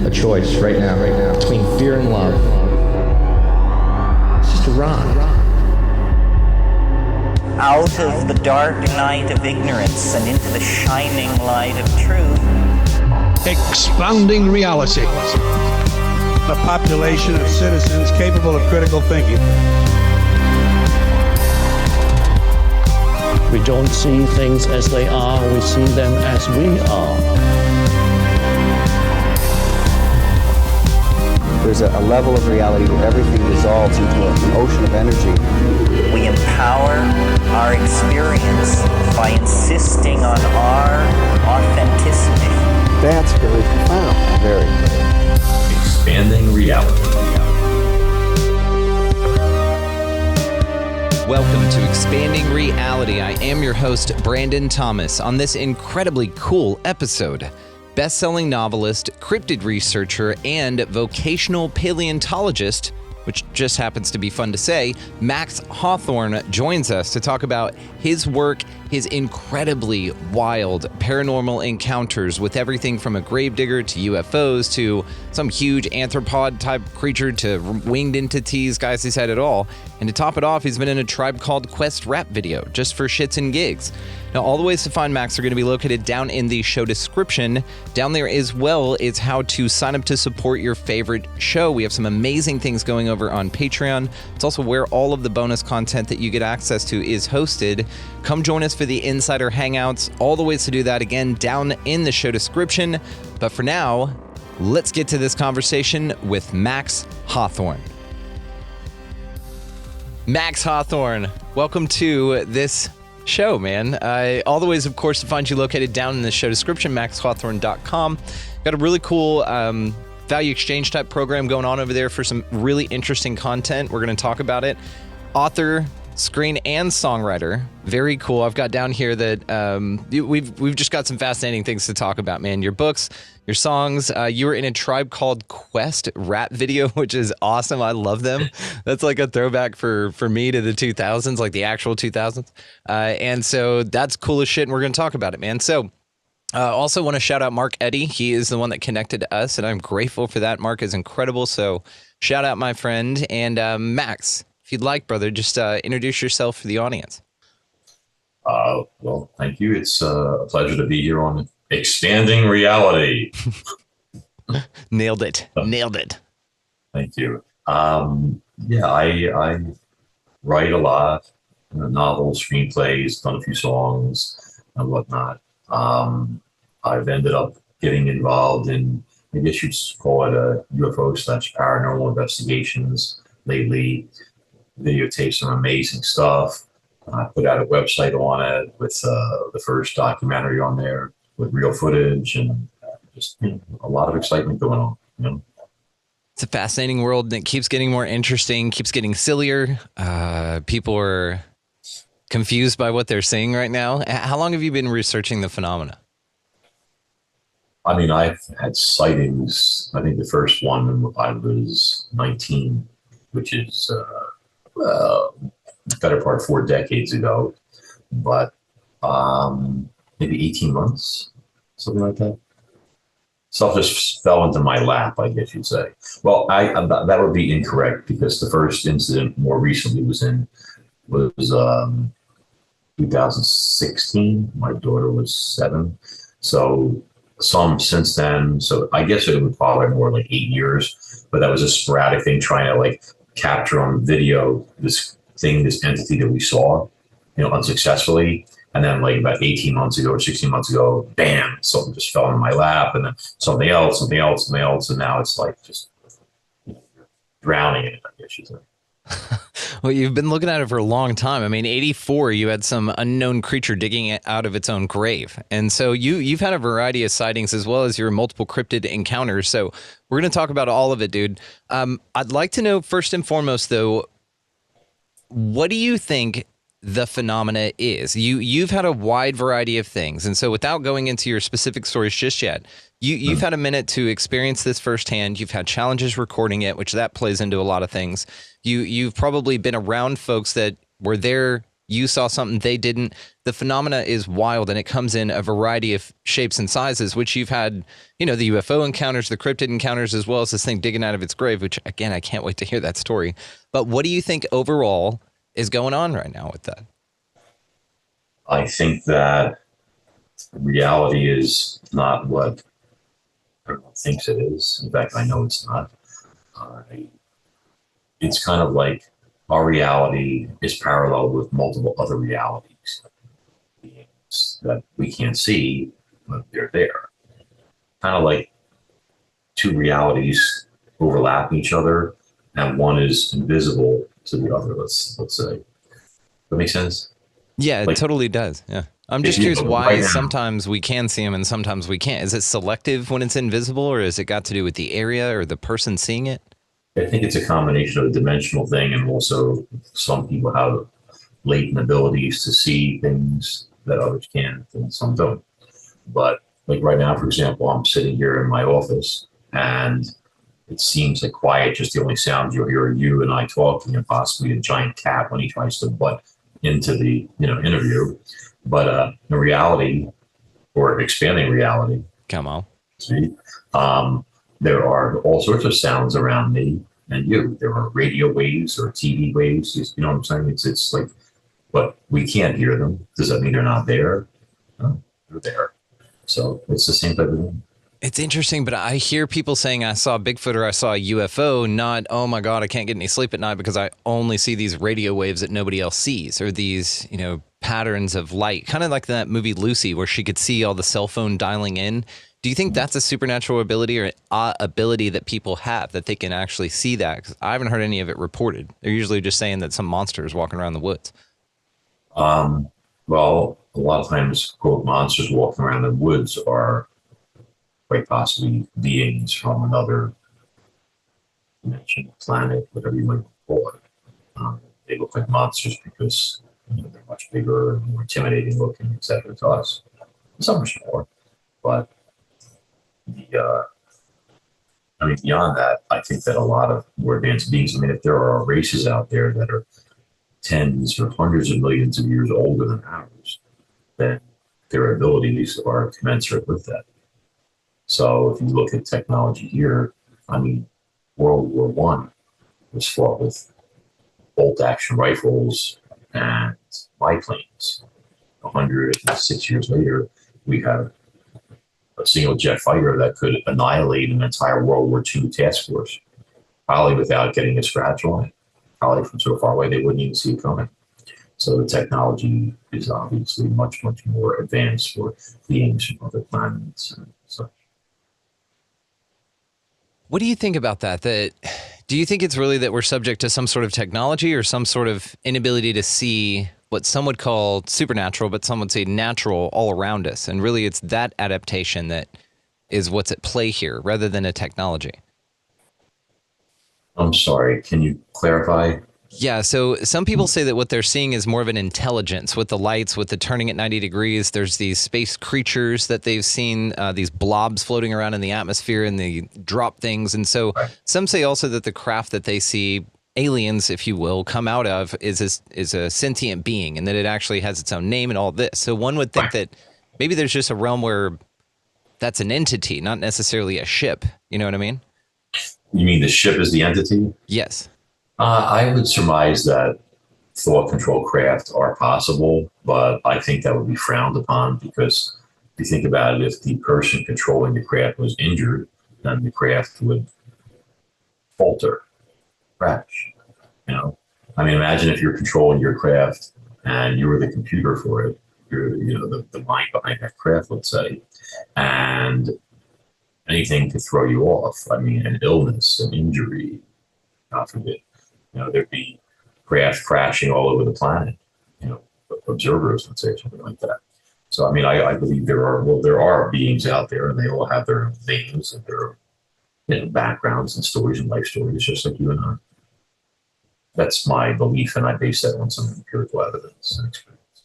a choice right now, between fear and love. It's just a rock. Out of the dark night of ignorance and into the shining light of truth. Expanding reality. A population of citizens capable of critical thinking. We don't see things as they are, we see them as we are. There's a level of reality where everything dissolves into an ocean of energy. We empower our experience by insisting on our authenticity. That's very profound. Very. Expanding reality. Welcome to Expanding Reality. I am your host, Brandon Thomas. On this incredibly cool episode, best-selling novelist, cryptid researcher, and vocational paleontologist, which just happens to be fun to say, Max Hawthorne joins us to talk about his work, his incredibly wild paranormal encounters with everything from a gravedigger to UFOs to some huge anthropod-type creature to winged entities. Guys, he's had it all. And to top it off, he's been in a Tribe Called Quest rap video, just for shits and gigs. Now, all the ways to find Max are going to be located down in the show description. Down there as well is how to sign up to support your favorite show. We have some amazing things going over on Patreon. It's also where all of the bonus content that you get access to is hosted. Come join us for the Insider Hangouts. All the ways to do that, again, down in the show description. But for now, let's get to this conversation with Max Hawthorne. Max Hawthorne, welcome to this show, man. All the ways, of course, to find you located down in the show description, maxhawthorne.com. Got a really cool value exchange type program going on over there for some really interesting content. We're going to talk about it. Author, screen, and songwriter. Very cool. I've got down here that we've just got some fascinating things to talk about, man. Your books, your songs. You were in a Tribe Called Quest rap video, which is awesome. I love them. That's like a throwback for me to the 2000s, like the actual 2000s. And so that's cool as shit, and we're going to talk about it, man. So also want to shout out Mark Eddy. He is the one that connected us, and I'm grateful for that. Mark is incredible. So shout out, my friend. And Max, if you'd like, brother, just introduce yourself for the audience. Well, thank you. It's a pleasure to be here on Expanding Reality. Nailed it. Nailed it. Thank you. I write a lot, novels, screenplays, done a few songs and whatnot. I've ended up getting involved in, I guess you'd call it a UFO/paranormal investigations lately. Videotape some amazing stuff. I put out a website on it with the first documentary on there with real footage and just a lot of excitement going on. It's a fascinating world, and it keeps getting more interesting, keeps getting sillier. People are confused by what they're seeing right now. How long have you been researching the phenomena? I mean, I've had sightings. I think the first one when I was 19, which is better part 4 decades ago, but maybe 18 months, something like that. Stuff just fell into my lap, I guess you'd say. Well, that would be incorrect, because the first incident more recently was 2016. My daughter was 7. So some since then. So I guess it would probably more like 8 years, but that was a sporadic thing, trying to like capture on video this entity that we saw, unsuccessfully. And then like about 18 months ago or 16 months ago, bam, something just fell in my lap, and then something else. And now it's like just drowning in it, I guess you'd say. Well, you've been looking at it for a long time. I mean, 84, you had some unknown creature digging it out of its own grave. And so you've had a variety of sightings as well as your multiple cryptid encounters. So we're going to talk about all of it, dude. I'd like to know, first and foremost, though, what do you think the phenomena is? You've had a wide variety of things. And so without going into your specific stories just yet, you've had a minute to experience this firsthand. You've had challenges recording it, which that plays into a lot of things. You've probably been around folks that were there you saw something they didn't. The phenomena is wild, and it comes in a variety of shapes and sizes, which you've had, the UFO encounters, the cryptid encounters, as well as this thing digging out of its grave, which, again, I can't wait to hear that story. But what do you think overall is going on right now with that? I think that reality is not what everyone thinks it is. In fact, I know it's not. It's kind of like our reality is parallel with multiple other realities, beings that we can't see, but they're there. Kind of like two realities overlap each other, and one is invisible to the other. Let's say. That makes sense? Yeah, it Like, totally does. Yeah. I'm just curious why sometimes we can see them and sometimes we can't. Is it selective when it's invisible, or has it got to do with the area or the person seeing it? I think it's a combination of a dimensional thing, and also some people have latent abilities to see things that others can't, and some don't. But like right now, for example, I'm sitting here in my office, and it seems like quiet. Just the only sounds you'll hear are you and I talking, and possibly a giant cat when he tries to butt into the interview. But in reality, or expanding reality, Come on. see, there are all sorts of sounds around me and you. There are radio waves or TV waves. You know what I'm saying? It's like, but we can't hear them. Does that mean they're not there? No, they're there. So it's the same type of thing. It's interesting, but I hear people saying I saw Bigfoot or I saw a UFO, not, oh my God, I can't get any sleep at night because I only see these radio waves that nobody else sees, or these, patterns of light, kind of like that movie Lucy, where she could see all the cell phone dialing in. Do you think that's a supernatural ability or ability that people have, that they can actually see that? 'Cause I haven't heard any of it reported. They're usually just saying that some monster is walking around the woods. Well, a lot of times, quote, monsters walking around the woods are quite possibly beings from another dimension, planet, whatever you might call it. They look like monsters because they're much bigger and more intimidating looking, etc. to us. Some are smaller, but beyond that, I think that a lot of more advanced beings, if there are races out there that are tens or hundreds of millions of years older than ours, then their abilities are commensurate with that. So if you look at technology here, World War One was fought with bolt action rifles and biplanes. 106 years later, we have a single jet fighter that could annihilate an entire World War II task force, probably without getting a scratch on it. Probably from so far away they wouldn't even see it coming. So the technology is obviously much, much more advanced for beings from other planets and such. What do you think about that? Do you think it's really that we're subject to some sort of technology or some sort of inability to see what some would call supernatural, but some would say natural all around us? And really it's that adaptation that is what's at play here rather than a technology. I'm sorry, can you clarify? Yeah, so some people say that what they're seeing is more of an intelligence with the lights, with the turning at 90 degrees. There's these space creatures that they've seen, these blobs floating around in the atmosphere, and they drop things. And so some say also that the craft that they see, aliens, if you will, come out of is a sentient being, and that it actually has its own name and all this. So one would think that maybe there's just a realm where that's an entity, not necessarily a ship. You know what I mean? You mean the ship is the entity? Yes. I would surmise that thought control craft are possible, but I think that would be frowned upon because if you think about it, if the person controlling the craft was injured, then the craft would falter, crash. Imagine if you're controlling your craft and you were the computer for it, you're the mind behind that craft, let's say, and anything could throw you off. An illness, an injury, God forbid. There'd be craft crashing all over the planet, observers, let's say, or something like that. So, I believe there are beings out there, and they all have their names and their backgrounds and stories and life stories, just like you and I. That's my belief, and I base that on some empirical evidence and experience.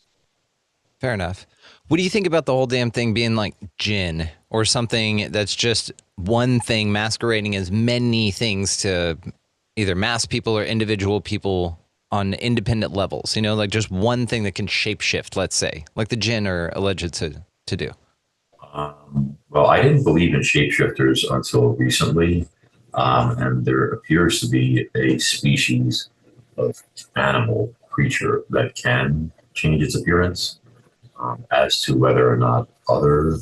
Fair enough. What do you think about the whole damn thing being like jinn or something that's just one thing masquerading as many things to either mass people or individual people on independent levels? You know, like just one thing that can shapeshift, let's say, like the jinn are alleged to do. Well, I didn't believe in shapeshifters until recently, and there appears to be a species of animal creature that can change its appearance. As to whether or not other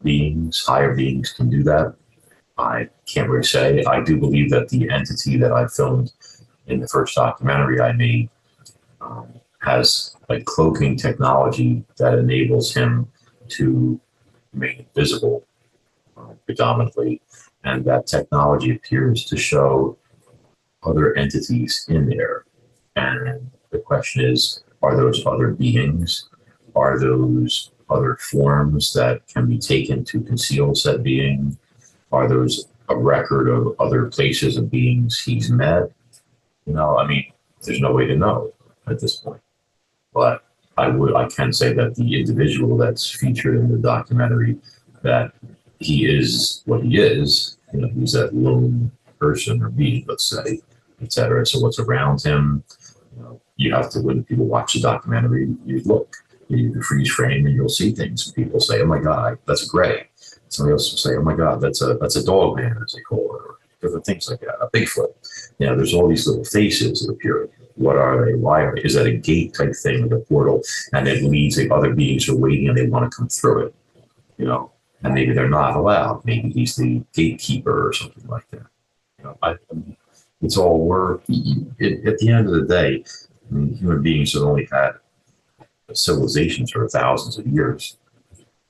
beings, higher beings, can do that, I can't really say. I do believe that the entity that I filmed in the first documentary I made has like cloaking technology that enables him to remain invisible predominantly, and that technology appears to show other entities in there. And the question is, are those other beings? Are those other forms that can be taken to conceal said being? Are those a record of other places and beings he's met? You know, I mean, there's no way to know at this point. But I can say that the individual that's featured in the documentary, that he is what he is. You know, he's that lone person or being, let's say, etc. So what's around him? You know, you have to, when people watch the documentary, you look, you can freeze frame, and you'll see things. People say, "Oh my God, that's a gray." Somebody else will say, "Oh my God, that's a dog man," as they call it, or different things like that. A Bigfoot. You know, there's all these little faces that appear. What are they? Why are they? Is that a gate type thing with a portal, and it leads the other beings are waiting and they want to come through it? You know, and maybe they're not allowed. Maybe he's the gatekeeper or something like that. You know, it's all work. At the end of the day, I mean, human beings have only had civilizations for thousands of years.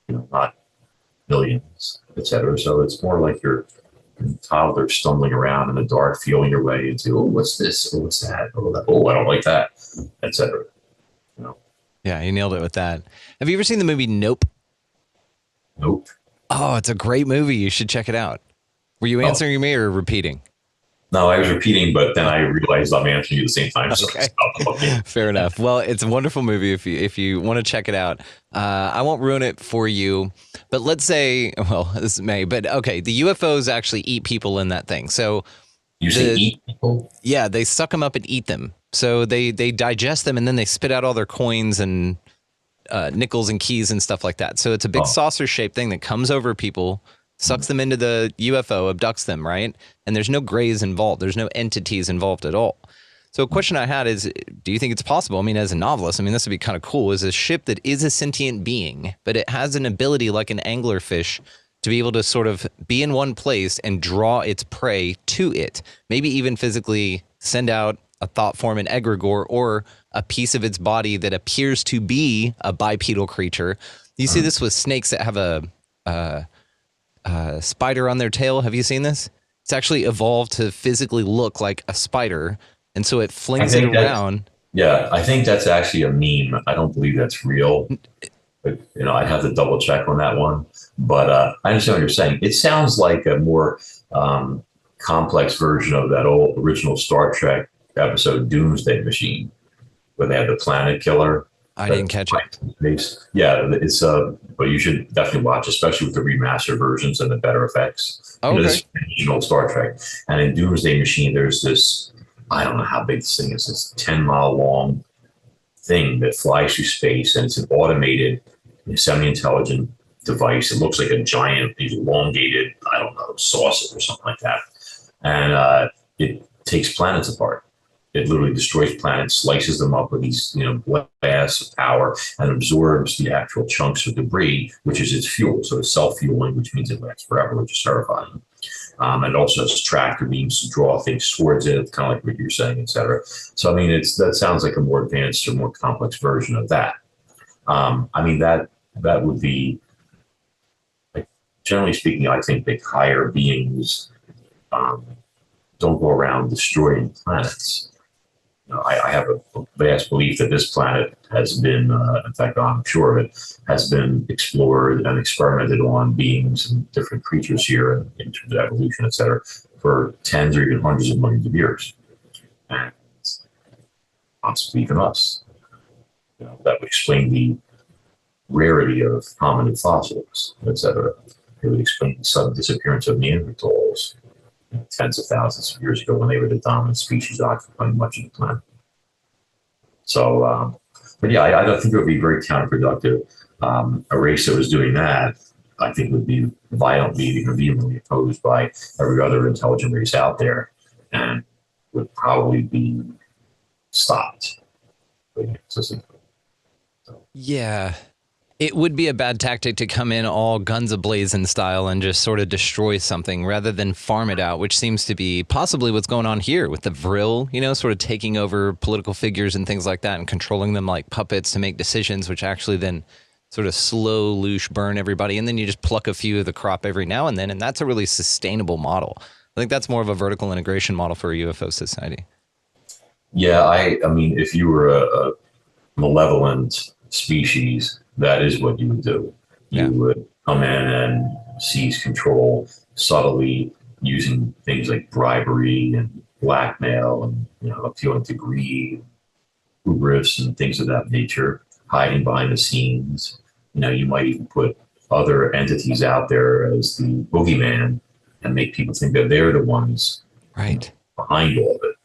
You know, not millions, etc. So it's more like you're toddler stumbling around in the dark, feeling your way into, oh, what's this? Oh, what's that? Oh, that. Oh, I don't like that, etc. You know. Yeah, you nailed it with that. Have you ever seen the movie Nope? Nope. Oh, it's a great movie. You should check it out. Were you answering me or repeating? No, I was repeating, but then I realized I'm answering you at the same time. So Okay. Fair enough. Well, it's a wonderful movie if you want to check it out. I won't ruin it for you, but let's say, well, this may, but okay, the UFOs actually eat people in that thing. So you say eat people? Yeah, they suck them up and eat them. So they digest them and then they spit out all their coins and nickels and keys and stuff like that. So it's a big saucer shaped thing that comes over people, sucks them into the UFO, abducts them, right? And there's no grays involved. There's no entities involved at all. So a question I had is, do you think it's possible? I mean, as a novelist, I mean, this would be kind of cool, is a ship that is a sentient being, but it has an ability like an anglerfish to be able to sort of be in one place and draw its prey to it. Maybe even physically send out a thought form, an egregore, or a piece of its body that appears to be a bipedal creature. You see this with snakes that have a spider on their tail. Have you seen this? It's actually evolved to physically look like a spider, and so it flings it around. Yeah, I think that's actually a meme. I don't believe that's real. But, you know, I'd have to double check on that one. But I understand what you're saying. It sounds like a more complex version of that old original Star Trek episode Doomsday Machine, where they had the planet killer. I didn't catch it. Yeah, it's but you should definitely watch, especially with the remastered versions and the better effects. Okay. You know, this original Star Trek, and in Doomsday Machine, there's this, I don't know how big this thing is. This 10-mile long thing that flies through space, and it's an automated, semi-intelligent device. It looks like a giant, elongated, I don't know, saucer or something like that, and it takes planets apart. It literally destroys planets, slices them up with these, blasts of power, and absorbs the actual chunks of debris, which is its fuel. So it's self-fueling, which means it lasts forever, which is terrifying. And it also has tractor beams to draw things towards it, kind of like what you're saying, et cetera. So, I mean, that sounds like a more advanced or more complex version of that. I mean, that would be, like, generally speaking, I think that higher beings don't go around destroying planets. I have a vast belief that this planet has been, in fact, I'm sure of it, has been explored and experimented on beings and different creatures here in terms of evolution, et cetera, for tens or even hundreds of millions of years. And possibly even us. That would explain the rarity of hominid fossils, et cetera. It would explain the sudden disappearance of So, but yeah, I don't think it would be very counterproductive. A race that was doing that, I think, would be violently and vehemently opposed by every other intelligent race out there, and would probably be stopped. Yeah. It would be a bad tactic to come in all guns a-blazing style and just sort of destroy something rather than farm it out, which seems to be possibly what's going on here with the Vril, sort of taking over political figures and things like that and controlling them like puppets to make decisions, which actually then sort of slow, loose burn everybody. And then you just pluck a few of the crop every now and then. And that's a really sustainable model. I think that's more of a vertical integration model for a UFO society. Yeah, I mean, if you were a malevolent species, that is what you would do. You would come in and seize control subtly using things like bribery and blackmail and appealing to greed, hubris, and things of that nature, hiding behind the scenes. You might even put other entities out there as the boogeyman and make people think that they're the ones behind all of it.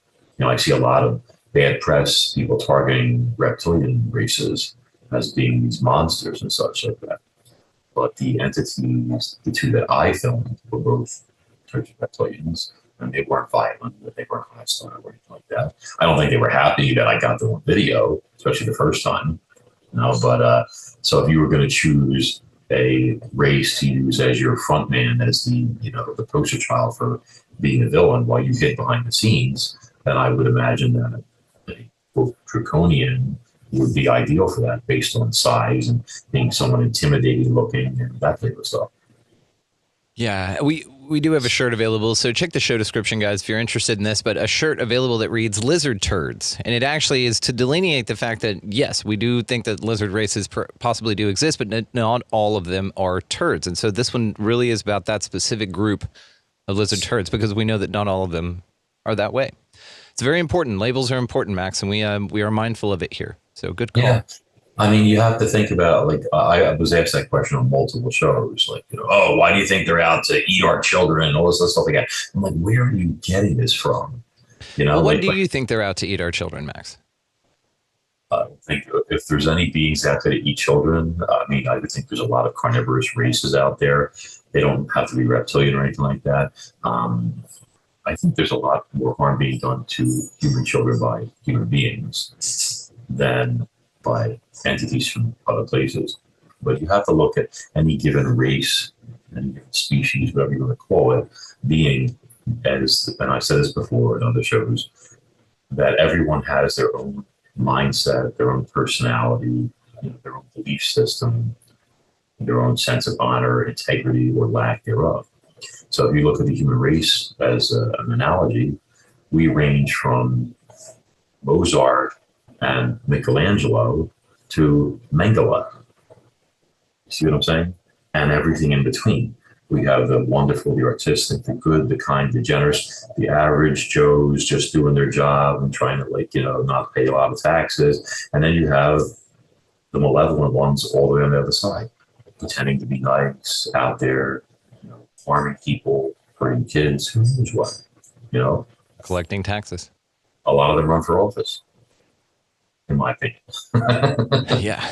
I see a lot of bad press, people targeting reptilian races as being these monsters and such like that. But the entities, the two that I filmed, were both reptilians, and they weren't violent, they weren't hostile or anything like that. I don't think they were happy that I got them on video, especially the first time. But so if you were going to choose a race to use as your front man, as the the poster child for being a villain while you hid behind the scenes, then I would imagine that a draconian would be ideal for that, based on size and being somewhat intimidating looking and that type of stuff. Yeah, we do have a shirt available, so check the show description, guys, if you're interested in this, but a shirt available that reads Lizard Turds. And it actually is to delineate the fact that, yes, we do think that lizard races possibly do exist, but not all of them are turds. And so this one really is about that specific group of lizard turds, because we know that not all of them are that way. It's very important. Labels are important, Max, and we are mindful of it here. So good call. Yeah. I mean, you have to think about, like, I was asked that question on multiple shows, like, oh, why do you think they're out to eat our children and all this stuff like that? I'm like, where are you getting this from? Well, what do you think they're out to eat our children, Max? I think if there's any beings out there to eat children, I mean, I would think there's a lot of carnivorous races out there. They don't have to be reptilian or anything like that. I think there's a lot more harm being done to human children by human beings than by entities from other places. But you have to look at any given race, any given species, whatever you want to call it, being as, and I've said this before in other shows, that everyone has their own mindset, their own personality, their own belief system, their own sense of honor, integrity, or lack thereof. So if you look at the human race as an analogy, we range from Mozart and Michelangelo to Mengele. See what I'm saying? And everything in between. We have the wonderful, the artistic, the good, the kind, the generous, the average Joes just doing their job and trying to, not pay a lot of taxes. And then you have the malevolent ones all the way on the other side, pretending to be nice, out there, harming people, hurting kids, who knows what, Collecting taxes. A lot of them run for office, in my opinion. Yeah.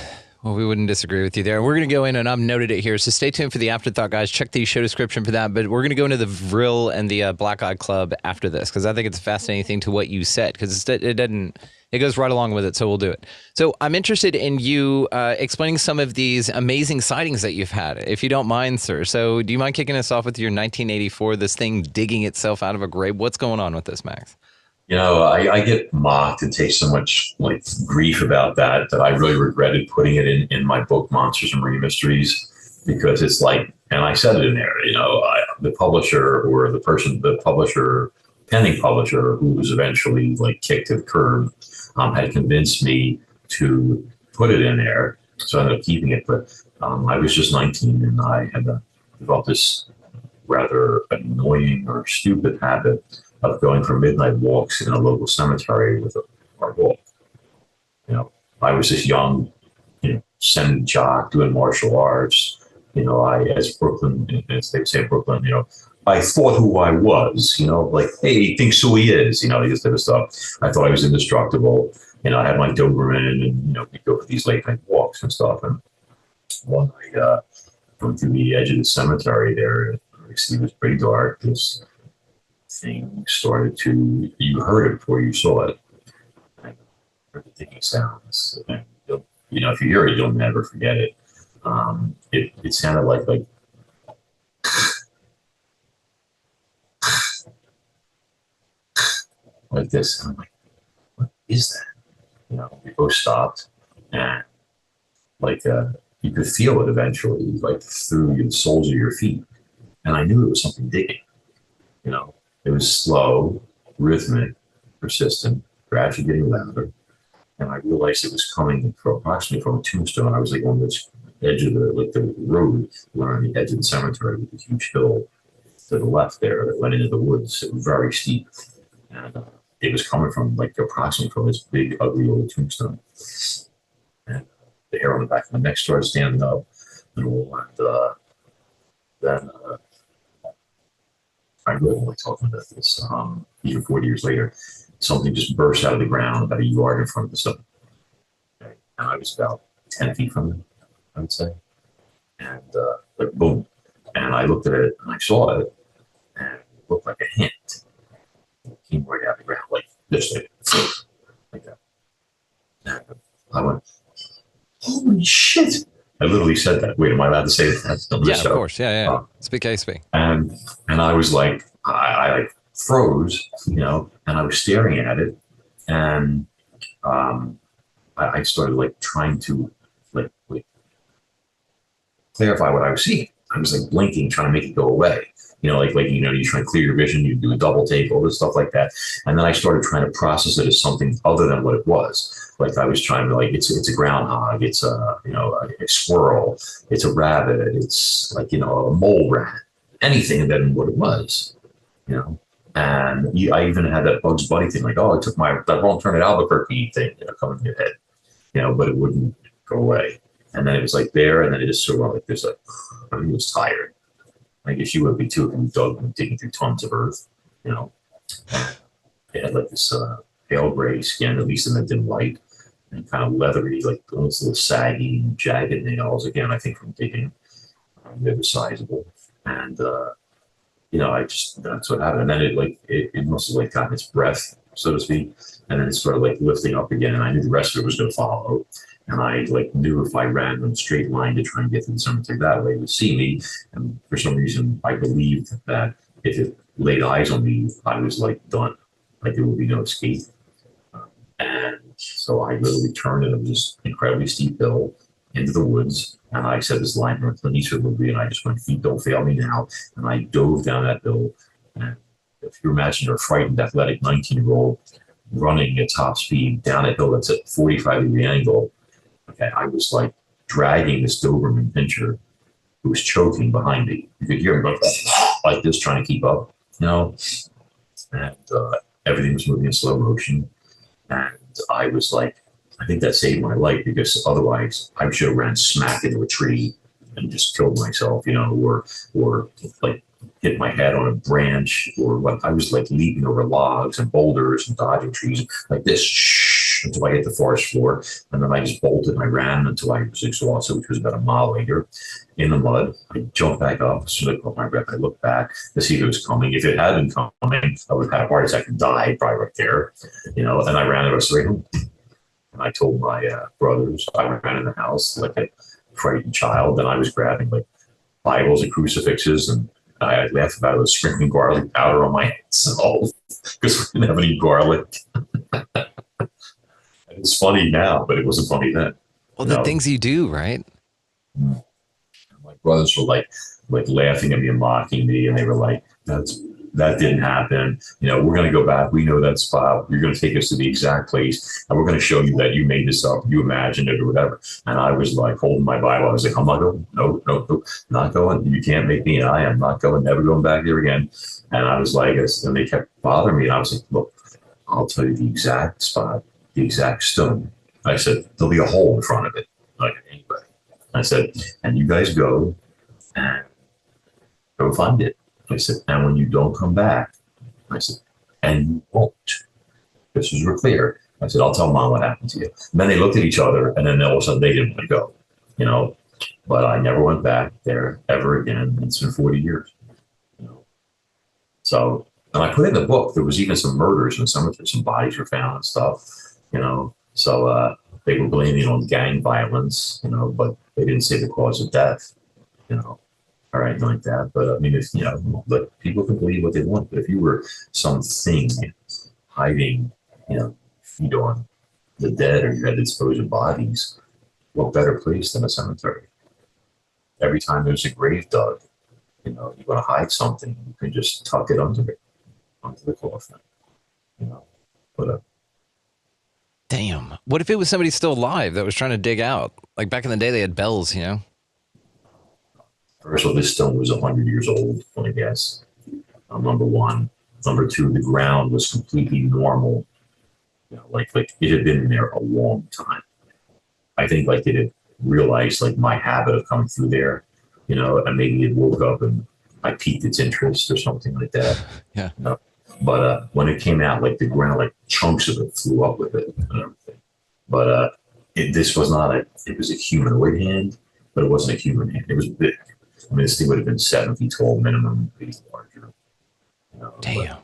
Well, we wouldn't disagree with you there. We're going to go in, and I've noted it here, so stay tuned for the afterthought, guys. Check the show description for that, but we're going to go into the Vril and the Black Eye Club after this, because I think it's a fascinating thing to what you said, because it goes right along with it, so we'll do it. So I'm interested in you explaining some of these amazing sightings that you've had, if you don't mind, sir. So do you mind kicking us off with your 1984, this thing digging itself out of a grave? What's going on with this, Max? I get mocked and take so much grief about that I really regretted putting it in my book, Monsters and Marine Mysteries, because it's like, and I said it in there, the publisher or the publisher, pending publisher, who was eventually kicked to the curb, had convinced me to put it in there. So I ended up keeping it. But I was just 19 and I had developed this rather annoying or stupid habit of going for midnight walks in a local cemetery with our dog. I was this young, semi jock doing martial arts. As Brooklyn, as they say in Brooklyn, I thought who I was, hey, he thinks who he is, this type of stuff. I thought I was indestructible. I had my Doberman, and we'd go for these late night walks and stuff. And one night, going through the edge of the cemetery there, it was pretty dark. This thing started to, you heard it before you saw it. I heard the ticking sounds. And if you hear it, you'll never forget it. It sounded like this. And I'm like, what is that? We both stopped, and you could feel it eventually, like through the soles of your feet. And I knew it was something digging. It was slow, rhythmic, persistent, gradually getting louder. And I realized it was coming approximately from a tombstone. I was on this edge of the road. We're on the edge of the cemetery with a huge hill to the left there that went into the woods. It was very steep. And it was coming from approximately from this big, ugly old tombstone. And the hair on the back of my neck started standing up. And then I really like talking about this. Even 40 years later, something just burst out of the ground about a yard in front of the stone. Okay. And I was about 10 feet from it, I would say. And boom. And I looked at it and I saw it, and it looked like a hint. It came right out of the ground, like this, like that. And I went, holy shit. I literally said that. Wait, am I allowed to say that? Yeah, of course. Yeah. Speak, I speak. And I was like, I froze, and I was staring at it, and I started trying to clarify what I was seeing. I was blinking, trying to make it go away. You try to clear your vision, you do a double take, all this stuff like that. And then I started trying to process it as something other than what it was. I was trying to it's a groundhog, it's a squirrel, it's a rabbit, it's a mole rat, anything other than what it was, And I even had that Bugs Bunny thing, I took that wrong turn at Albuquerque thing, coming in your head, but it wouldn't go away. And then it was there, and then it just sort of this, he was tired. I guess you would be too if you dug digging through tons of earth, It had this pale gray skin, at least in the dim light, and kind of leathery, almost a little saggy, jagged nails. Again, I think from digging, they were sizable, and that's what happened. And then it must have gotten its breath, so to speak, and then it started lifting up again. And I knew the rest of it was going to follow. And I knew if I ran in a straight line to try and get to the cemetery that way, it would see me. And for some reason, I believed that if it laid eyes on me, I was done. There would be no escape. And so I literally turned, and it was this incredibly steep hill into the woods. And I said this line from a Clint Eastwood movie, and I just went, feet don't fail me now. And I dove down that hill. And if you imagine a frightened, athletic 19-year-old running at top speed down a hill that's at 45-degree angle, okay, I was dragging this Doberman pincher who was choking behind me. You could hear him go like this, trying to keep up, And everything was moving in slow motion. And I was I think that saved my life, because otherwise I should have ran smack into a tree and just killed myself, or hit my head on a branch, or I was leaping over logs and boulders and dodging trees like this until I hit the forest floor. And then I just bolted and I ran until I was exhausted, which was about a mile later, in the mud. I jumped back up. As soon as I caught my breath, I looked back to see if it was coming. If it had been coming, I would have had a heart attack and died probably right there, and I ran the rest of the way home. And I told my brothers, I ran in the house like a frightened child, and I was grabbing Bibles and crucifixes, and I laughed about it, was sprinkling garlic powder on my hands because we didn't have any garlic. It's funny now, but it wasn't funny then. Well, the things you do, right? My brothers were laughing at me and mocking me, and they were that didn't happen. We're going to go back. We know that spot. You're going to take us to the exact place, and we're going to show you that you made this up, you imagined it, or whatever. And I was holding my Bible. I was I'm not going. No, not going. You can't make me. I am not going. Never going back there again. And I was and they kept bothering me. And I was look, I'll tell you the exact spot, the exact stone. I said, there'll be a hole in front of it. Anyway. I said, and you guys go and go find it. I said, and when you don't come back, I said, and you won't. This was real clear. I said, I'll tell Mom what happened to you. And then they looked at each other, and then all of a sudden they didn't want to go, you know. But I never went back there ever again. It's been 40 years. You know? So, and I put in the book, there was even some murders in the cemetery, some bodies were found and stuff, you know. So they were blaming it on gang violence, you know, but they didn't say the cause of death, you know, or anything like that. But I mean, if, you know, but people can believe what they want. But if you were something hiding, you know, feed on the dead, or you had disposed of bodies, what better place than a cemetery? Every time there's a grave dug, you know, you want to hide something, you can just tuck it under the coffin, you know. But Damn. What if it was somebody still alive that was trying to dig out? Like back in the day, they had bells, you know? first of all, this stone was 100 years old, I guess. Number one. Number two, the ground was completely normal. You know, like it had been there a long time. I think like it had realized like my habit of coming through there, you know, and maybe it woke up and I piqued its interest or something like that. Yeah. You know? But when it came out, like the ground, like chunks of it flew up with it and everything. But this was not it was a humanoid hand, but it wasn't a human hand. It was big. I mean, this thing would have been 7 feet tall minimum, maybe larger. You know, damn.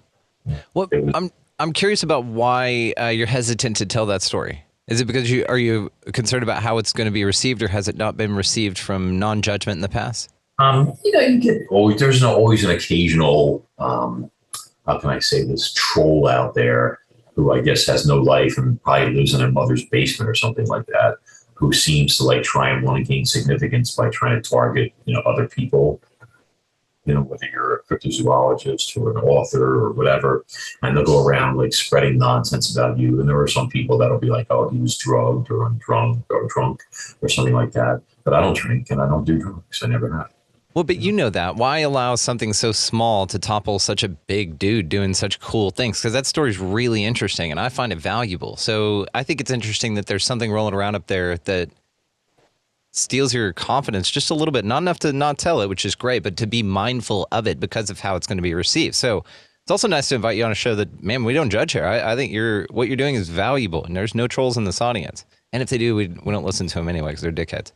Well, I'm curious about why you're hesitant to tell that story. Is it because are you concerned about how it's going to be received, or has it not been received from non-judgment in the past? You know, you get there's always an occasional how can I say this, troll out there who I guess has no life and probably lives in their mother's basement or something like that, who seems to like try and want to gain significance by trying to target, you know, other people, you know, whether you're a cryptozoologist or an author or whatever, and they'll go around like spreading nonsense about you. And there are some people that'll be like, oh, he was drugged or drunk or something like that. But I don't drink and I don't do drugs. I never have. Well, but you know that. Why allow something so small to topple such a big dude doing such cool things? Because that story is really interesting, and I find it valuable. So I think it's interesting that there's something rolling around up there that steals your confidence just a little bit. Not enough to not tell it, which is great, but to be mindful of it because of how it's going to be received. So it's also nice to invite you on a show that, man, we don't judge here. I think what you're doing is valuable, and there's no trolls in this audience. And if they do, we don't listen to them anyway because they're dickheads.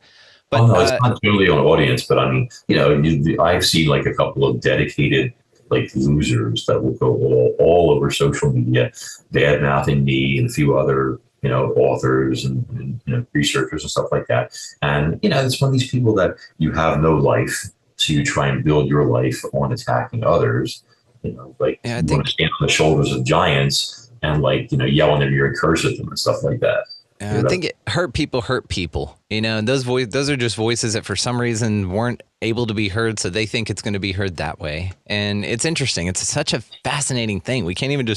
But, no, it's not really an audience, but I mean, you know, I've seen like a couple of dedicated like losers that will go all over social media, bad mouthing me and a few other, you know, authors and you know, researchers and stuff like that. And, you know, it's one of these people that you have no life, so you try and build your life on attacking others. You know, like you want to stand on the shoulders of giants and like, you know, yell in their ear and curse at them and stuff like that. I think it hurt people, you know, and those are just voices that for some reason weren't able to be heard. So they think it's going to be heard that way. And it's interesting. It's such a fascinating thing. We can't even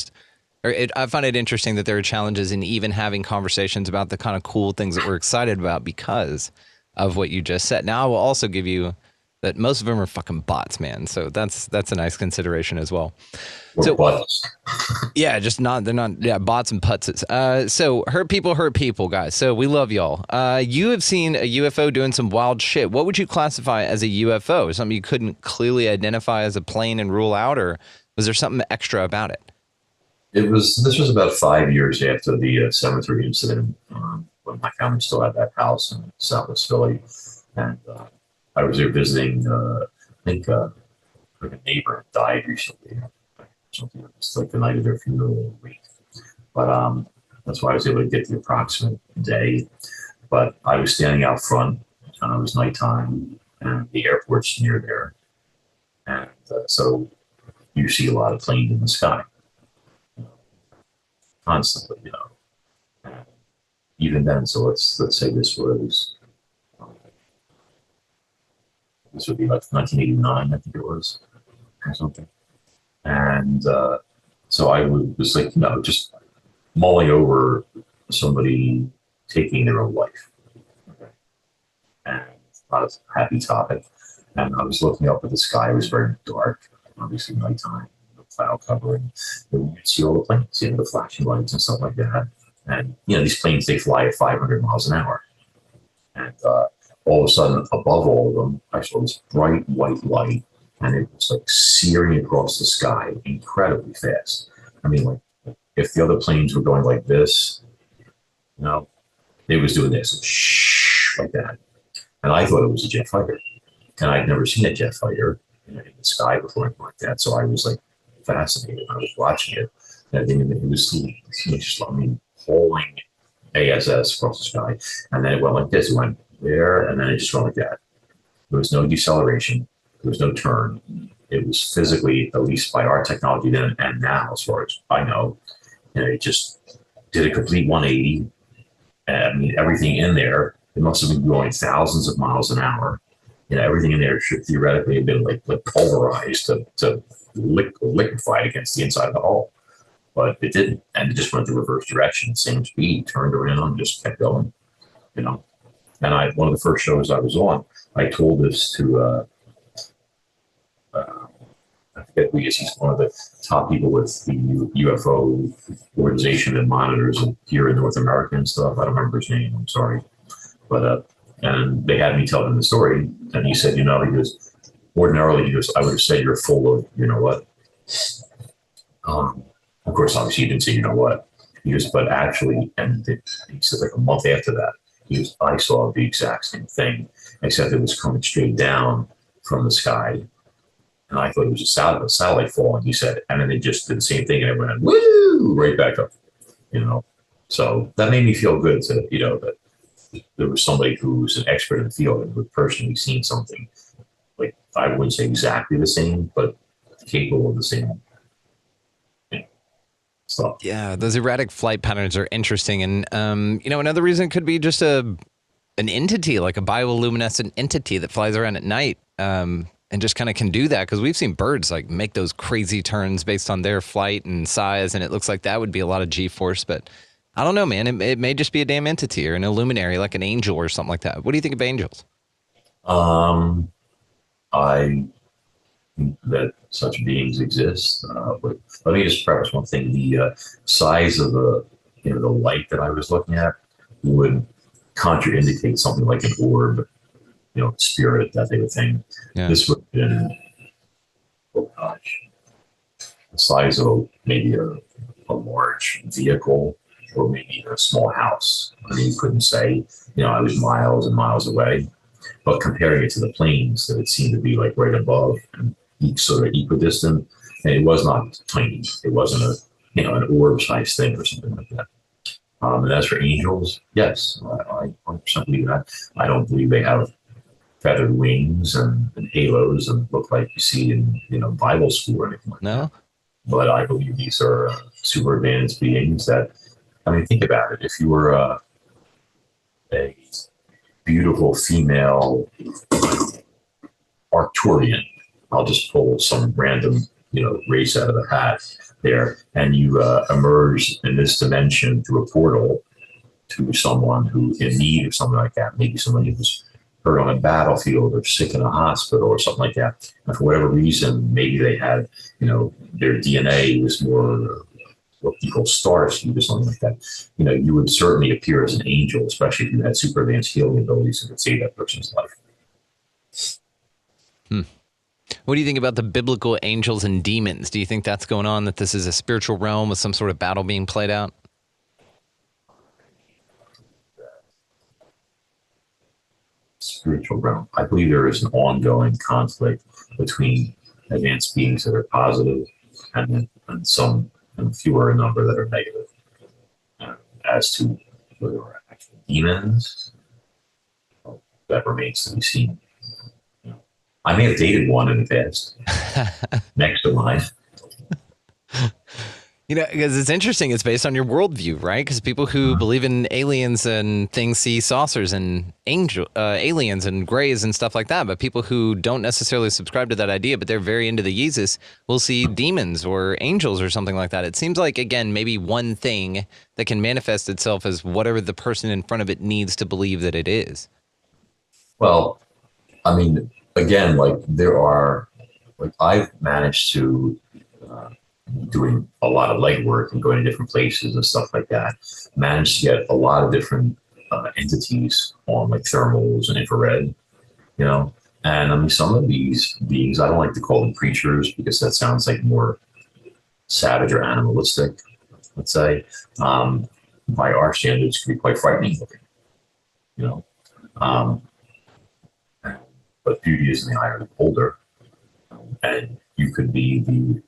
I find it interesting that there are challenges in even having conversations about the kind of cool things that we're excited about because of what you just said. Now I will also give you that most of them are fucking bots, man. So that's a nice consideration as well. So bots. Yeah, bots and putzes. So hurt people, guys. So we love y'all. You have seen a UFO doing some wild shit. What would you classify as a UFO? Something you couldn't clearly identify as a plane and rule out, or was there something extra about it? This was about 5 years after the cemetery incident, when my family still had that house in Southwest Philly, and I was there visiting. I think like a neighbor died recently, something just like the night of their funeral week. But that's why I was able to get the approximate day. But I was standing out front. It was nighttime, and the airport's near there, and so you see a lot of planes in the sky, constantly, you know. And even then, so let's say this would be like 1989, I think it was, or something. And so I was like, you know, just mulling over somebody taking their own life. Okay. And not a happy topic. And I was looking up at the sky. It was very dark, obviously nighttime, the cloud covering. And you'd see all the planes, you know, the flashing lights and stuff like that. And, you know, these planes, they fly at 500 miles an hour. And all of a sudden, above all of them, I saw this bright white light, and it was like searing across the sky incredibly fast. I mean, like if the other planes were going like this, You know, it was doing this, shh, like that. And I thought it was a jet fighter. And I'd never seen a jet fighter in the sky before, anything like that. So I was like fascinated. I was watching it. And I think it was just, pulling ASS across the sky. And then it went like this. It went there, and then it just went like that. There was no deceleration. There was no turn. It was physically, at least by our technology then and now, as far as I know, it just did a complete 180. And everything in there, it must have been going thousands of miles an hour. Everything in there should theoretically have been like pulverized to liquefied against the inside of the hull. But it didn't. And it just went the reverse direction, same speed, turned around and just kept going, And one of the first shows I was on, I told this to, I forget who he is. He's one of the top people with the UFO organization that monitors here in North America and stuff. I don't remember his name. I'm sorry. But, and they had me tell him the story. And he said, he goes, ordinarily, I would have said you're full of, what? Of course, obviously, he didn't say, what? He goes, but actually, and he said like a month after that, I saw the exact same thing, except it was coming straight down from the sky. And I thought it was a satellite falling, he said. And then they just did the same thing, and it went, woo, right back up, So that made me feel good to, that there was somebody who was an expert in the field and who had personally seen something. Like, I wouldn't say exactly the same, but capable of the same stuff. Yeah, those erratic flight patterns are interesting. And, another reason could be just an entity, like a bioluminescent entity that flies around at night and just kind of can do that. Because we've seen birds like make those crazy turns based on their flight and size. And it looks like that would be a lot of G-force. But I don't know, man. It may just be a damn entity or an illuminary, like an angel or something like that. What do you think of angels? I think that such beings exist. But let me just preface one thing. The size of the light that I was looking at would contraindicate something like an orb, spirit, that type of thing. Yeah. This would have been, the size of maybe a large vehicle or maybe a small house. You couldn't say, I was miles and miles away. But comparing it to the planes that it seemed to be like right above and sort of equidistant, and it was not tiny. It wasn't an orb-sized thing or something like that. And as for angels, yes, I 100% believe that. I don't believe they have feathered wings and halos and look like you see in Bible school or anything like that. But I believe these are super advanced beings that, think about it. If you were a beautiful female Arcturian, I'll just pull some random, race out of the hat there, and you emerge in this dimension through a portal to someone who in need of something like that, maybe somebody who's hurt on a battlefield or sick in a hospital or something like that. And for whatever reason, maybe they had, their DNA was more what you call star seed or something like that. You would certainly appear as an angel, especially if you had super advanced healing abilities and could save that person's life. What do you think about the biblical angels and demons? Do you think that's going on, that this is a spiritual realm with some sort of battle being played out? Spiritual realm. I believe there is an ongoing conflict between advanced beings that are positive and some and fewer in number that are negative. As to whether there are actual demons, that remains to be seen. I may have dated one in the past, next to mine. Because it's interesting. It's based on your worldview, right? Because people who believe in aliens and things see saucers and aliens and grays and stuff like that. But people who don't necessarily subscribe to that idea, but they're very into the Yeezus, will see demons or angels or something like that. It seems like, again, maybe one thing that can manifest itself as whatever the person in front of it needs to believe that it is. Well, again, there are, I've managed to, doing a lot of legwork and going to different places and stuff like that, managed to get a lot of different entities on thermals and infrared, and some of these beings, I don't like to call them creatures because that sounds like more savage or animalistic, let's say. by our standards, could be quite frightening looking, you know. But beauty is in the eye of the beholder, and you could be the,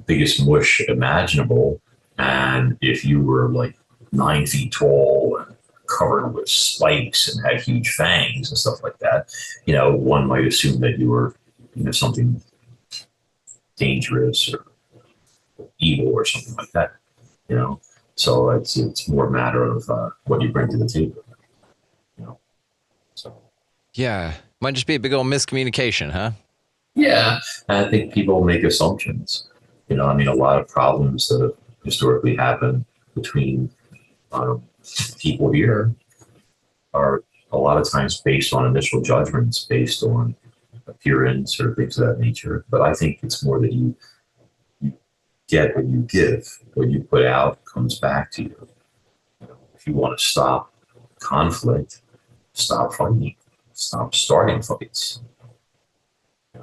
biggest mush imaginable, and if you were like 9 feet tall and covered with spikes and had huge fangs and stuff like that, one might assume that you were, something dangerous or evil or something like that, So it's more a matter of what you bring to the table, So. Yeah, might just be a big old miscommunication, huh? Yeah, and I think people make assumptions. A lot of problems that have historically happened between people here are a lot of times based on initial judgments, based on appearance or things of that nature. But I think it's more that you get what you give. What you put out comes back to you. If you want to stop conflict, stop fighting, stop starting fights.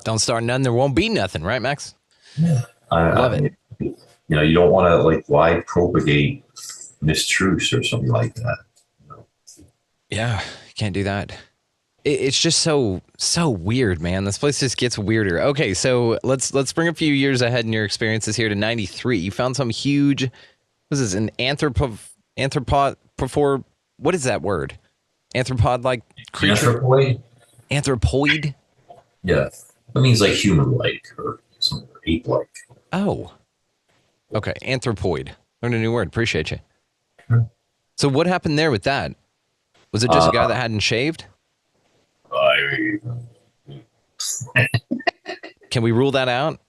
Don't start none, there won't be nothing, right, Max? Yeah. Love it. You don't want to why propagate mistruths or something like that. Yeah, can't do that. It's just so weird, man. This place just gets weirder. Okay, so let's bring a few years ahead in your experiences here to 93. You found some huge, what is this, an anthropod before, what is that word? Anthropod-like creature? Anthropoid? Yeah, that means like human-like or something, ape-like. Oh, okay, anthropoid. Learned a new word. Appreciate you. Sure. So what happened there with that? Was it just a guy that hadn't shaved? Can we rule that out?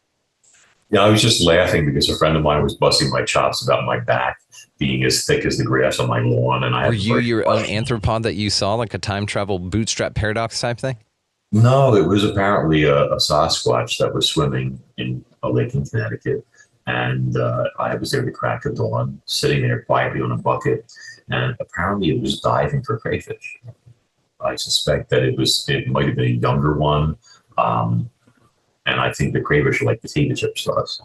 Yeah, I was just laughing because a friend of mine was busting my chops about my back being as thick as the grass on my lawn, and I were you your own anthropod that you saw, like a time travel bootstrap paradox type thing? No, it was apparently a Sasquatch that was swimming in a lake in Connecticut, and I was there at the crack of dawn, sitting there quietly on a bucket, and apparently it was diving for crayfish. I suspect that it might have been a younger one, and I think the crayfish are like potato chips to us,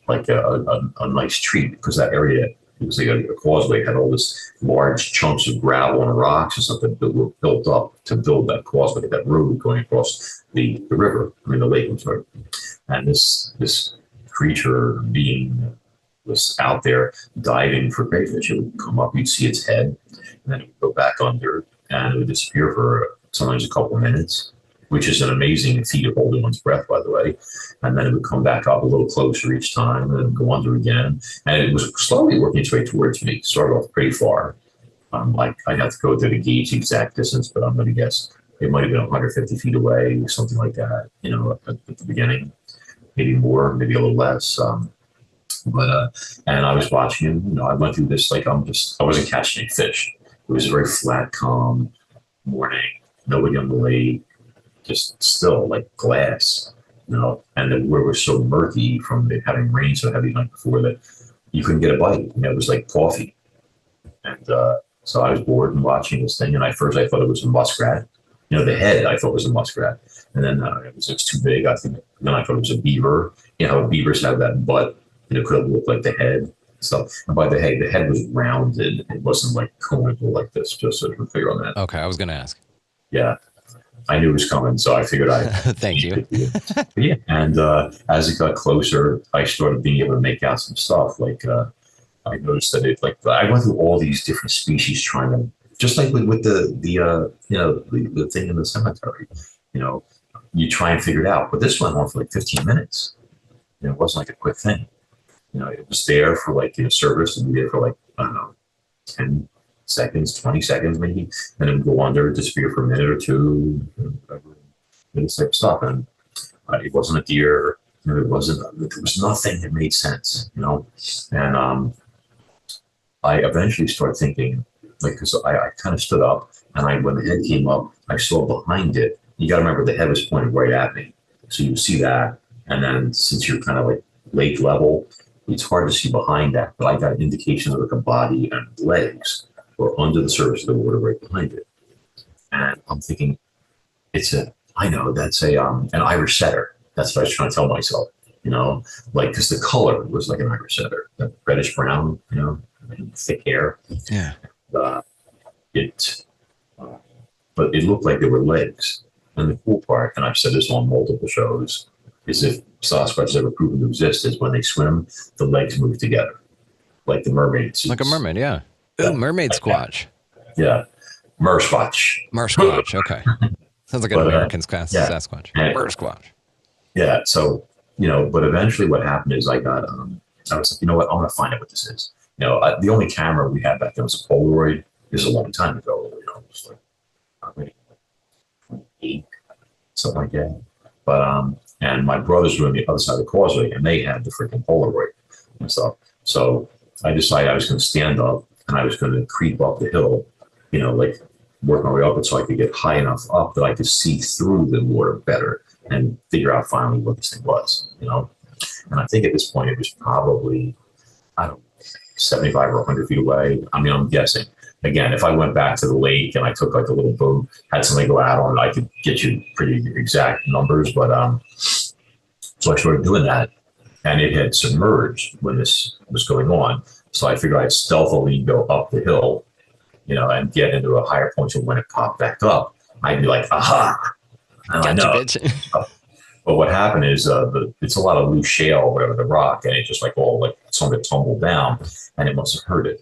like a nice treat, because that area, it was like a causeway, had all this large chunks of gravel and rocks and stuff that were built up to build that causeway, that road going across the lake, I'm sorry. And this creature being was out there diving for crayfish. It would come up, you'd see its head, and then it would go back under, and it would disappear for sometimes a couple of minutes, which is an amazing feat of holding one's breath, by the way. And then it would come back up a little closer each time and then go under again. And it was slowly working its way towards me. It started off pretty far. I'd have to go to the gauge the exact distance, but I'm going to guess it might have been 150 feet away, something like that, at the beginning. Maybe more, maybe a little less. And I was watching him, I went through this, I wasn't catching any fish. It was a very flat, calm morning, nobody on the lake, just still like glass, and the river was so murky from it having rained so heavy the night before that you couldn't get a bite. It was like coffee. And so I was bored and watching this thing, and at first I thought it was a muskrat. The head I thought was a muskrat, and then it was too big. Then I thought it was a beaver. Beavers have that butt. It could have looked like the head. So, and by the head was rounded. It wasn't like conical like this, just so you can figure on that. Okay, I was going to ask. Yeah, I knew it was coming, so I figured I. Thank you. But yeah, and as it got closer, I started being able to make out some stuff. I noticed that I went through all these different species trying to, just like with the thing in the cemetery, you try and figure it out. But this went on for like 15 minutes. It wasn't like a quick thing. It was there for service, and be there for 10 seconds, 20 seconds maybe. Then it would go under, disappear for a minute or two, whatever, this type of stuff. And it wasn't a deer. There was nothing that made sense, And I eventually started thinking, because I kind of stood up, and when the head came up, I saw behind it. You got to remember, the head was pointed right at me, so you see that. And then since you're kind of lake level, it's hard to see behind that. But I got indications of a body and legs were under the surface of the water right behind it. And I'm thinking, that's an Irish setter. That's what I was trying to tell myself. you know, like, because the color was like an Irish setter, that reddish brown, you know, and thick hair. Yeah. Uh, it, but it looked like there were legs. And the cool part, and I've said this on multiple shows, is if Sasquatch is ever proven to exist, is when they swim, the legs move together, like the mermaids. Like a mermaid, yeah. Ooh, mermaid squatch. Yeah. Mer-squatch. Mer-squatch, okay. Sounds like an American Sasquatch. Mer-squatch. Yeah. So, you know, but eventually what happened is I was like, you know what? I'm going to find out what this is. You know, the only camera we had back then was a Polaroid. This is a long time ago, you know, it was like 8, something like that. But, and my brothers were on the other side of the causeway and they had the freaking Polaroid and stuff. So I decided I was going to stand up and I was going to creep up the hill, you know, like work my way up it so I could get high enough up that I could see through the water better and figure out finally what this thing was, you know. And I think at this point it was probably, I don't know, 75 or 100 feet away. I mean, I'm guessing. Again, if I went back to the lake and I took like a little boat, had somebody go out on it, I could get you pretty exact numbers. But so I started doing that, and it had submerged when this was going on. So I figured I'd stealthily go up the hill, you know, and get into a higher point. So when it popped back up, I'd be like, aha! And I know. But what happened is it's a lot of loose shale, whatever, the rock, and it just like all like some of it tumbled down, and it must have hurt it.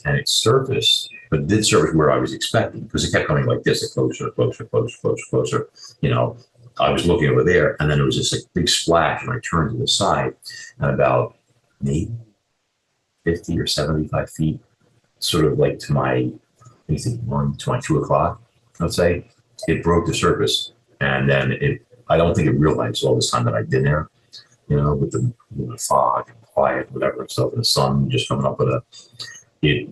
And it surfaced, but it did surface where I was expecting because it kept coming like this, closer, closer, closer, closer, closer. You know, I was looking over there, and then there was this like, big splash, and I turned to the side, and about maybe 50 or 75 feet, sort of like to my 2 o'clock, let's say, it broke the surface, and then I don't think it realized all this time that I'd been there, you know, with the fog and quiet, whatever and stuff, and the sun just coming up with it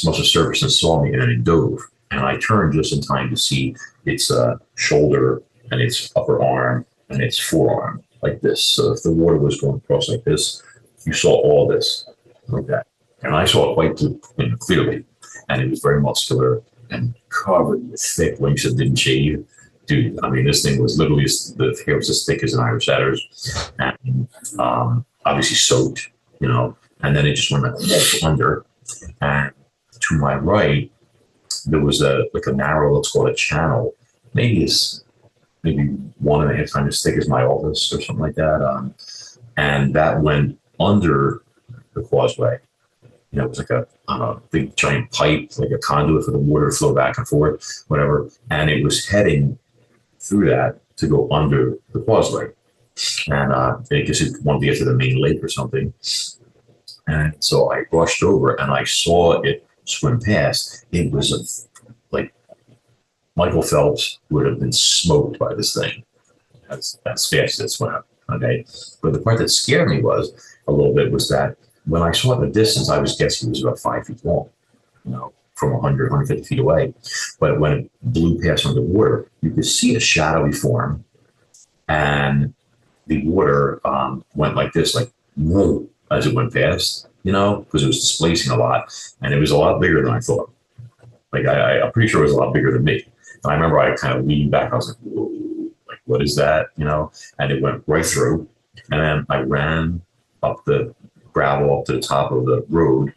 must have surfaced and saw me, and then it dove. And I turned just in time to see its shoulder and its upper arm and its forearm like this. So if the water was going across like this, you saw all this like that. And I saw it quite clearly. And it was very muscular and covered with thick wings that didn't shave. Dude, I mean, this thing was literally, the hair was as thick as an Irish setter's, and obviously soaked, you know, and then it just went like under. And to my right, there was a narrow, let's call it a channel, maybe 1.5 times as thick as my office or something like that. And that went under the causeway. You know, it was like a big giant pipe, like a conduit for the water to flow back and forth, whatever. And it was heading through that to go under the causeway. And I guess it wanted to get to the main lake or something. And so I rushed over and I saw it swim past. It was like Michael Phelps would have been smoked by this thing. That's fast as it swam. Okay. But the part that scared me a little bit was that when I saw it in the distance, I was guessing it was about 5 feet long, you know, from 150 feet away. But when it blew past underwater, you could see a shadowy form, and the water went like this, like whoa, as it went past, you know, because it was displacing a lot, and it was a lot bigger than I thought. Like I'm pretty sure it was a lot bigger than me. And I remember I kind of leaned back. I was like, whoa, like what is that, you know? And it went right through, and then I ran up the gravel up to the top of the road.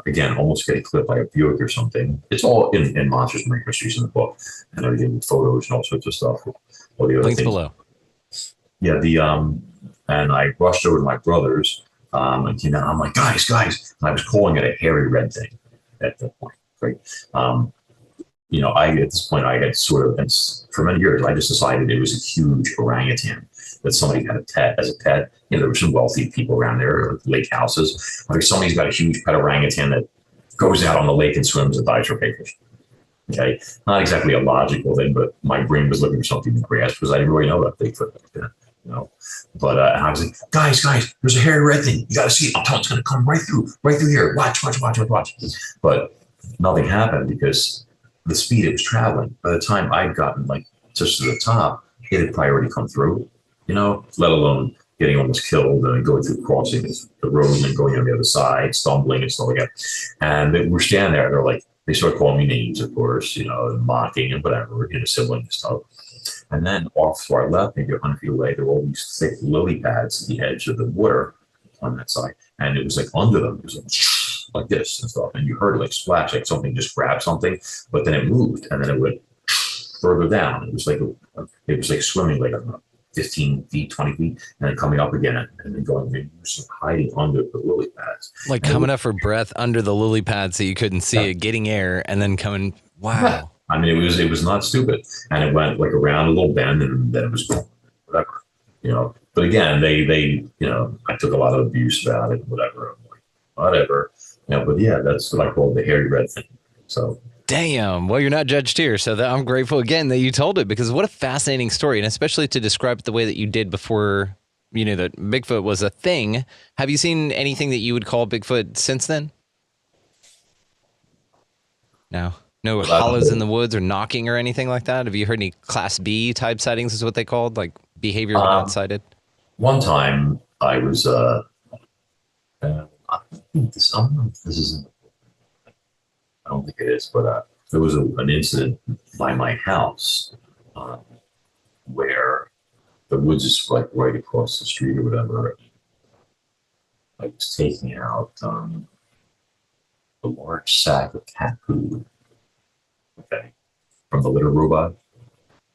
Again, almost getting clipped by a Buick or something. It's all in Monsters Marine Mysteries in the book, and everything with photos and all sorts of stuff. All the other Links things below. Yeah, and I rushed over to my brothers, and you know, I'm like, guys, and I was calling it a hairy red thing at that point, right? You know, at this point, I had sort of, and for many years, I just decided it was a huge orangutan that somebody had as a pet. You know, there were some wealthy people around there, lake houses. Like somebody's got a huge pet orangutan that goes out on the lake and swims and dives for crayfish. Okay, not exactly a logical thing, but my brain was looking for something to grasp because I didn't really know about Bigfoot back then, you know. But and I was like, guys, there's a hairy red thing. You got to see it. I'm telling you, it's going to come right through here. Watch. But nothing happened because the speed it was traveling. By the time I'd gotten like just to the top, it had probably already come through, you know, let alone getting almost killed and going through crossing the road and going on the other side, stumbling and stuff like that. And we're standing there, and they started calling me names, of course, you know, and mocking and whatever, you know, sibling stuff. And then off to our left, maybe 100 feet away, there were all these thick lily pads at the edge of the water on that side. And it was like under them, it was like this and stuff. And you heard it like splash, like something just grabbed something, but then it moved and then it went further down. It was like swimming like, I don't know, 15 feet, 20 feet, and then coming up again and then going, maybe hiding under the lily pads. Like coming up for breath under the lily pads so you couldn't see it, getting air, and then coming, wow. Yeah. I mean, it was not stupid. And it went like around a little bend and then it was gone, whatever, you know. But again, they, you know, I took a lot of abuse about it, whatever. I'm like, whatever. You know, but yeah, that's what I call the hairy red thing. So. Damn. Well, you're not judged here. So I'm grateful again that you told it, because what a fascinating story. And especially to describe it the way that you did before, you know, that Bigfoot was a thing. Have you seen anything that you would call Bigfoot since then? No. No hollows in the woods or knocking or anything like that? Have you heard any Class B type sightings is what they called? Like behavior but not sighted? One time I was, I don't know if this isn't, I don't think it is, but there was an incident by my house where the woods is like right across the street or whatever. I was taking out a large sack of cat food, okay, from the litter robot.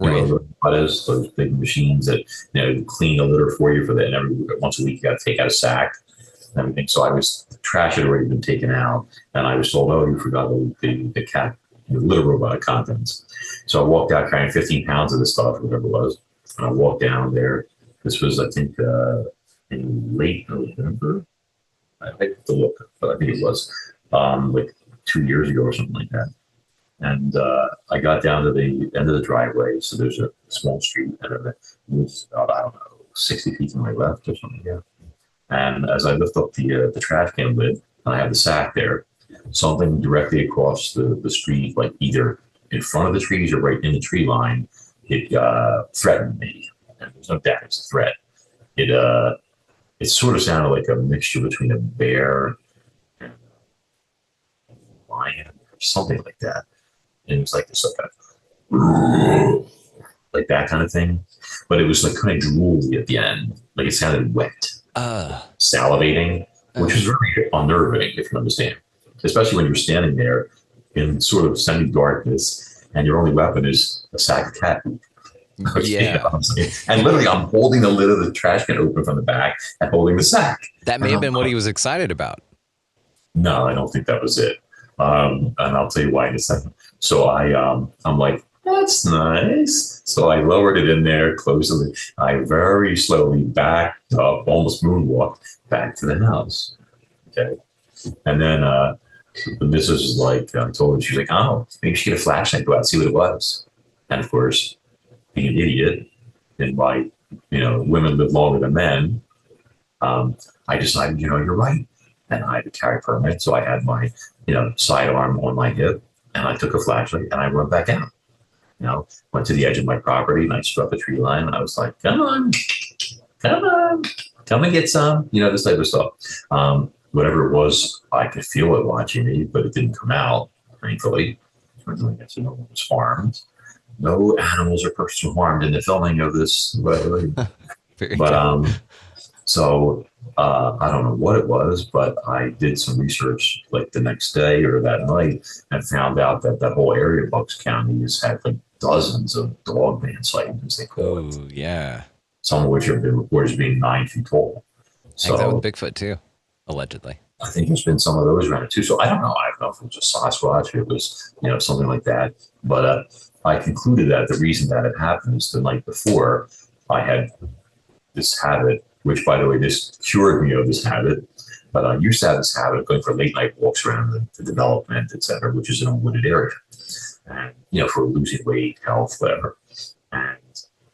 You know, the robot is those big machines that, you know, clean a litter for you and every once a week you got to take out a sack and everything. So the trash had already been taken out, and I was told, "Oh, you forgot the cat, the litter robot contents." So I walked out carrying 15 pounds of this stuff, whatever it was, and I walked down there. This was, I think, in late November. I have to look, but I think it was like 2 years ago or something like that. And I got down to the end of the driveway. So there's a small street, and it was about, I don't know, 60 feet to my left or something. Yeah. And as I lift up the trash can lid, and I have the sack there, something directly across the street, like either in front of the trees or right in the tree line, it threatened me. And there's no doubt it's a threat. It sort of sounded like a mixture between a bear and a lion or something like that. And it was like this, like that kind of thing. But it was like kind of drooly at the end. Like it sounded wet. Salivating, which is very unnerving, if you understand. Especially when you're standing there in sort of semi-darkness and your only weapon is a sack of cat food. Yeah. And literally I'm holding the lid of the trash can open from the back and holding the sack. That may have been what he was excited about. No, I don't think that was it. And I'll tell you why in a second. So I'm like, that's nice. So I lowered it in there, closed it. I very slowly backed up, almost moonwalked back to the house. Okay. And then the missus was like, I told her, she's like, oh, maybe she get a flashlight, go out and see what it was. And of course, being an idiot, and by, you know, women live longer than men, I decided, you know, you're right. And I had to carry a permit. So I had my, you know, sidearm on my hip, and I took a flashlight and I went back out. You know, went to the edge of my property and I struck a tree line, and I was like, come on, come and get some, you know, this type of stuff. Whatever it was, I could feel it watching me, but it didn't come out, thankfully. I guess no one was harmed. No animals or persons were harmed in the filming of this. So I don't know what it was, but I did some research like the next day or that night and found out that that whole area of Bucks County has had like dozens of dog man sightings, they call it. Oh, yeah. Some of which have been reported as being 9 feet tall. So, I think that with Bigfoot too, allegedly. I think there's been some of those around it too. So I don't know. I don't know if it was a Sasquatch, if it was, you know, something like that. But I concluded that the reason that it happened is the night before I had this habit, which, by the way, this cured me of this habit. But I used to have this habit of going for late night walks around the development, et cetera, which is in a wooded area. And, you know, for losing weight, health, whatever. And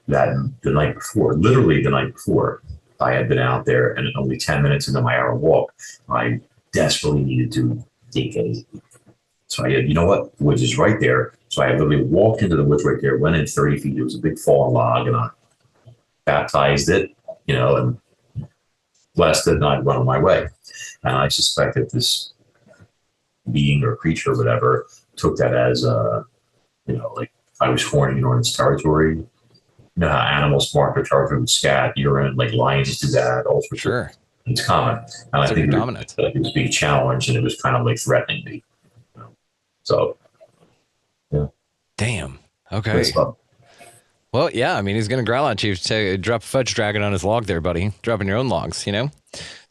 that the night before, literally the night before, I had been out there, and only 10 minutes into my hour walk, I desperately needed to take a. So I had, you know what, the woods is right there. So I literally walked into the woods right there, went in 30 feet. It was a big fallen log, and I baptized it, you know, and blessed it, and I'd run on my way. And I suspect that this being or creature or whatever took that as, you know, like I was horning on its territory, You know how animals mark their territory with scat, urine, like lions do that. Also, Sure. it's common. And I think dominant. it was being challenged, and it was kind of like threatening me. You know? So, yeah. Damn. Okay. Well, yeah. I mean, he's going to growl at you to drop a fudge dragon on his log there, buddy. Dropping your own logs, you know?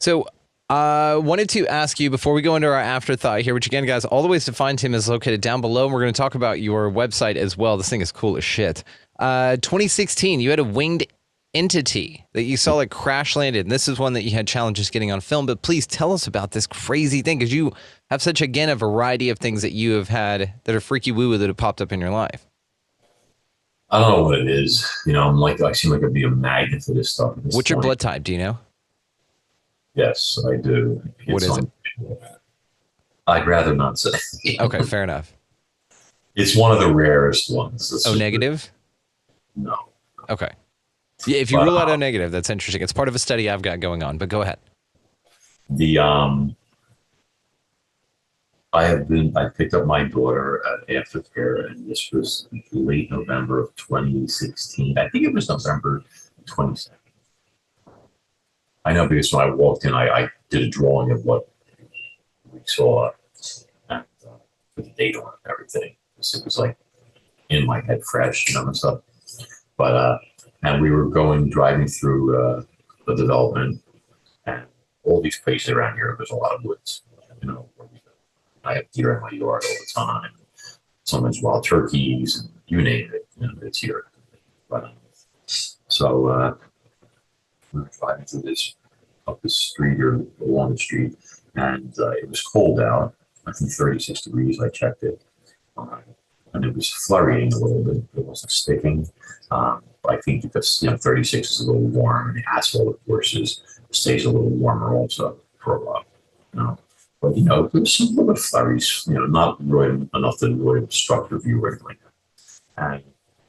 So, wanted to ask you before we go into our afterthought here, which again, guys, all the ways to find him is located down below. And we're going to talk about your website as well. This thing is cool as shit. 2016, you had a winged entity that you saw like crash landed. And this is one that you had challenges getting on film. But please tell us about this crazy thing, because you have such, again, a variety of things that you have had that are freaky woo-woo that have popped up in your life. I don't know what it is. You know, I seem like I'd be a magnet for this stuff. What's your blood type? Do you know? Yes, I do. What is it? I'd rather not say. Okay, fair enough. It's one of the rarest ones. O negative? No. Okay. Yeah, if you rule out O negative, that's interesting. It's part of a study I've got going on, but go ahead. I picked up my daughter at Aftercare, and this was late November of 2016. I think it was November 22nd. I know because when I walked in, I did a drawing of what we saw and with the date on it and everything. So it was like in my head fresh, you know, and stuff. But, and we were driving through the development, and all these places around here, there's a lot of woods, you know. I have deer in my yard all the time. Sometimes wild turkeys, and you name it, you know, it's here. But, so we were driving through up the street or along the street, and it was cold out. I think 36 degrees. I checked it, and it was flurrying a little bit. It wasn't sticking. I think because 36 is a little warm, and the asphalt, of course, stays a little warmer also for a while. You know? But there was some little flurries. Not really enough to really obstruct the view or anything like that.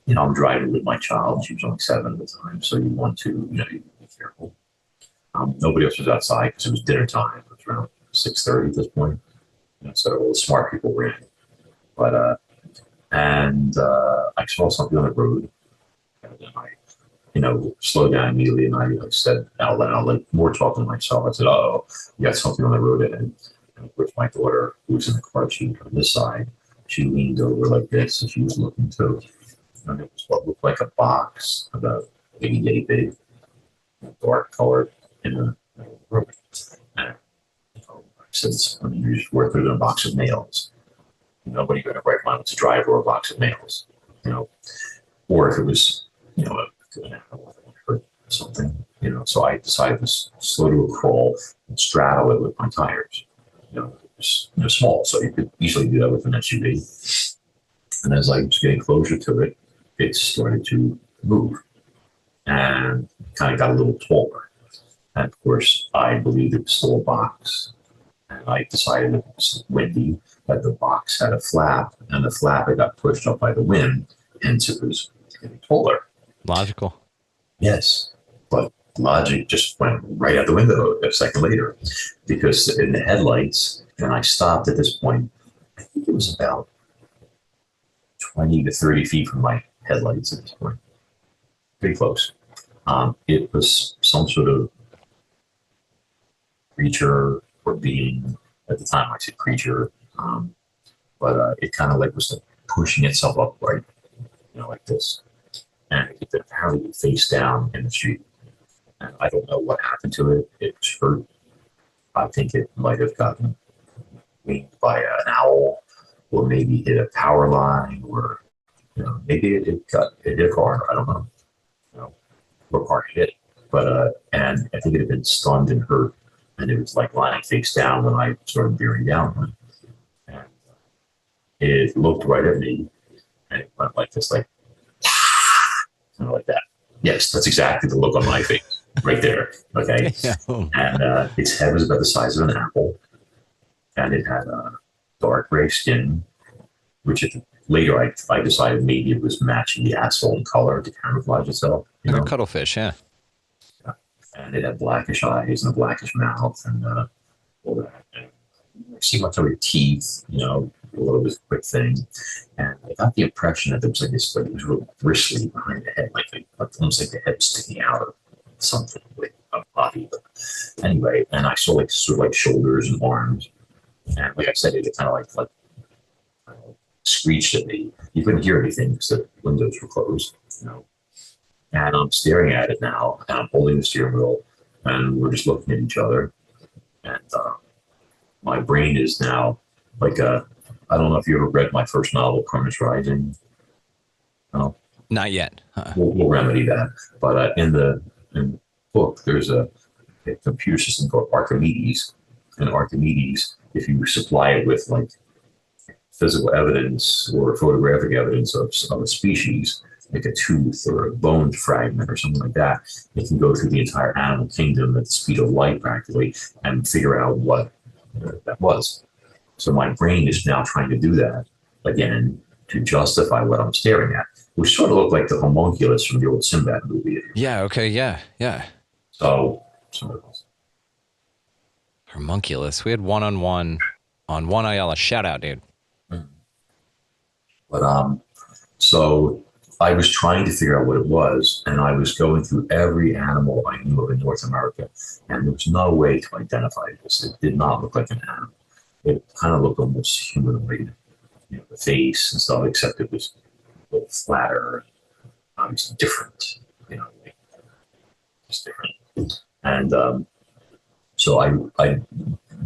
And I'm driving with my child. She was only 7 at the time, so you want to be careful. Nobody else was outside because it was dinner time. It was around 6:30 at this point. So all the smart people were in. But I saw something on the road, and then I slowed down immediately, and I said out loud, like more talking to myself. I said, "Oh, you got something on the road ahead." And of course, my daughter, who was in the car seat on this side, she leaned over like this, and she was looking too. And it was what looked like a box about 80 big, dark colored in the room. And I said, "You're just worth it in a box of nails. Nobody going to right mind what's a driver or a box of nails, or if it was, an animal that hurt something, So I decided to slow to a crawl and straddle it with my tires. It was small, so you could easily do that with an SUV. And as I was getting closer to it, it started to move and kind of got a little taller. And of course, I believed it was still a box. And I decided it was windy, that the box had a flap, and the flap had got pushed up by the wind, hence it was getting taller. Logical. Yes, but logic just went right out the window a second later, because in the headlights, and I stopped at this point, I think it was about 20 to 30 feet from my headlights at this point. Pretty close. It was some sort of creature or being. At the time I said creature, but it kind of was pushing itself upright, like this. And it apparently face down in the street. And I don't know what happened to it. It was hurt. I think it might have gotten winged by an owl, or maybe hit a power line, or maybe it hit a car. I don't know, what car it hit. But and I think it had been stunned and hurt, and it was lying face down when I started bearing down on it. And it looked right at me, and it went like this, kind of like that. Yes, that's exactly the look on my face, right there. Okay, and its head was about the size of an apple, and it had dark gray skin, which later I decided maybe it was matching the asphalt color to camouflage itself. Like a cuttlefish, yeah. And it had blackish eyes and a blackish mouth, and all that. And it seemed like there were teeth, a little bit quick thing. And I got the impression that there was like this, like it was real bristly behind the head, like almost like the head sticking out of something, like a body. But anyway, and I saw like sort of like shoulders and arms. And like I said, it kind of like screeched at me. You couldn't hear anything because the windows were closed, you know. And I'm staring at it now, and I'm holding the steering wheel, and we're just looking at each other. And my brain is now like I don't know if you ever read my first novel, Cronus Rising. No, Not yet. we'll remedy that. But in the book, there's a computer system called Archimedes, and Archimedes, if you supply it with like physical evidence or photographic evidence of a species, like a tooth or a bone fragment or something like that, it can go through the entire animal kingdom at the speed of light practically and figure out what that was. So my brain is now trying to do that again to justify what I'm staring at, which sort of looked like the homunculus from the old Sinbad movie. Yeah. Okay. Yeah. Yeah. So Homunculus. We had one-on-one on One Ayala. Shout out, dude. But so I was trying to figure out what it was, and I was going through every animal I knew of in North America, and there was no way to identify this. It did not look like an animal. It kind of looked almost humanoid, you know, the face and stuff, except it was a little flatter, obviously different, you know, like, just different. And so I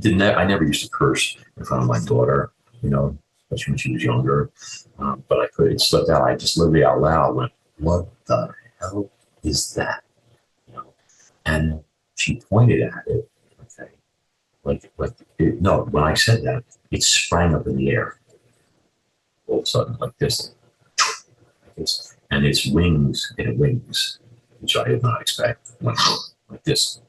never used to curse in front of my daughter, you know, especially when she was younger. But I could, it slipped out. I just literally out loud went, "What the hell is that?" You know, and she pointed at it. Okay, no. When I said that, it sprang up in the air all of a sudden, like this, and its wings, which I did not expect, went like this.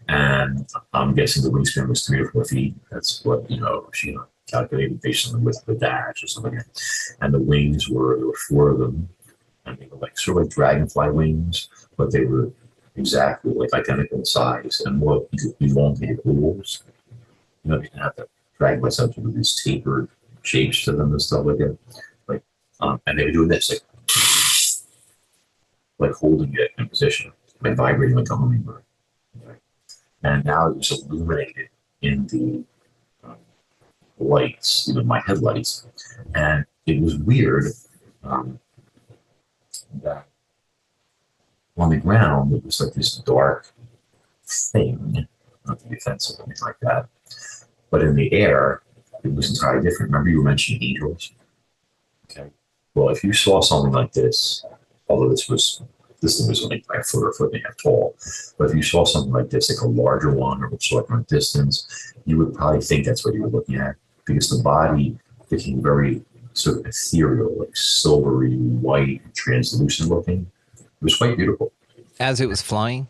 And I'm guessing the wingspan was 3 or 4 feet. That's what, you know, she calculated based on the width of the dash or something like that. And the wings there were 4 of them. And they were like sort of like dragonfly wings, but they were exactly like identical in size and more elongated ovals. You know, you didn't have to drag myself to these tapered shapes to them and stuff like that. Like, and they were doing this, like holding it in position, like vibrating like a hummingbird. And now it was illuminated in the lights, you know, my headlights. And it was weird that on the ground, it was like this dark thing, not to be offensive or anything like that. But in the air, it was entirely different. Remember you were mentioning angels? Okay. Well, if you saw something like this, although this thing was only like a foot or a foot and a half tall. But if you saw something like this, like a larger one, or which saw it from a distance, you would probably think that's what you were looking at, because the body became very sort of ethereal, like silvery, white, translucent looking. It was quite beautiful. As it was flying?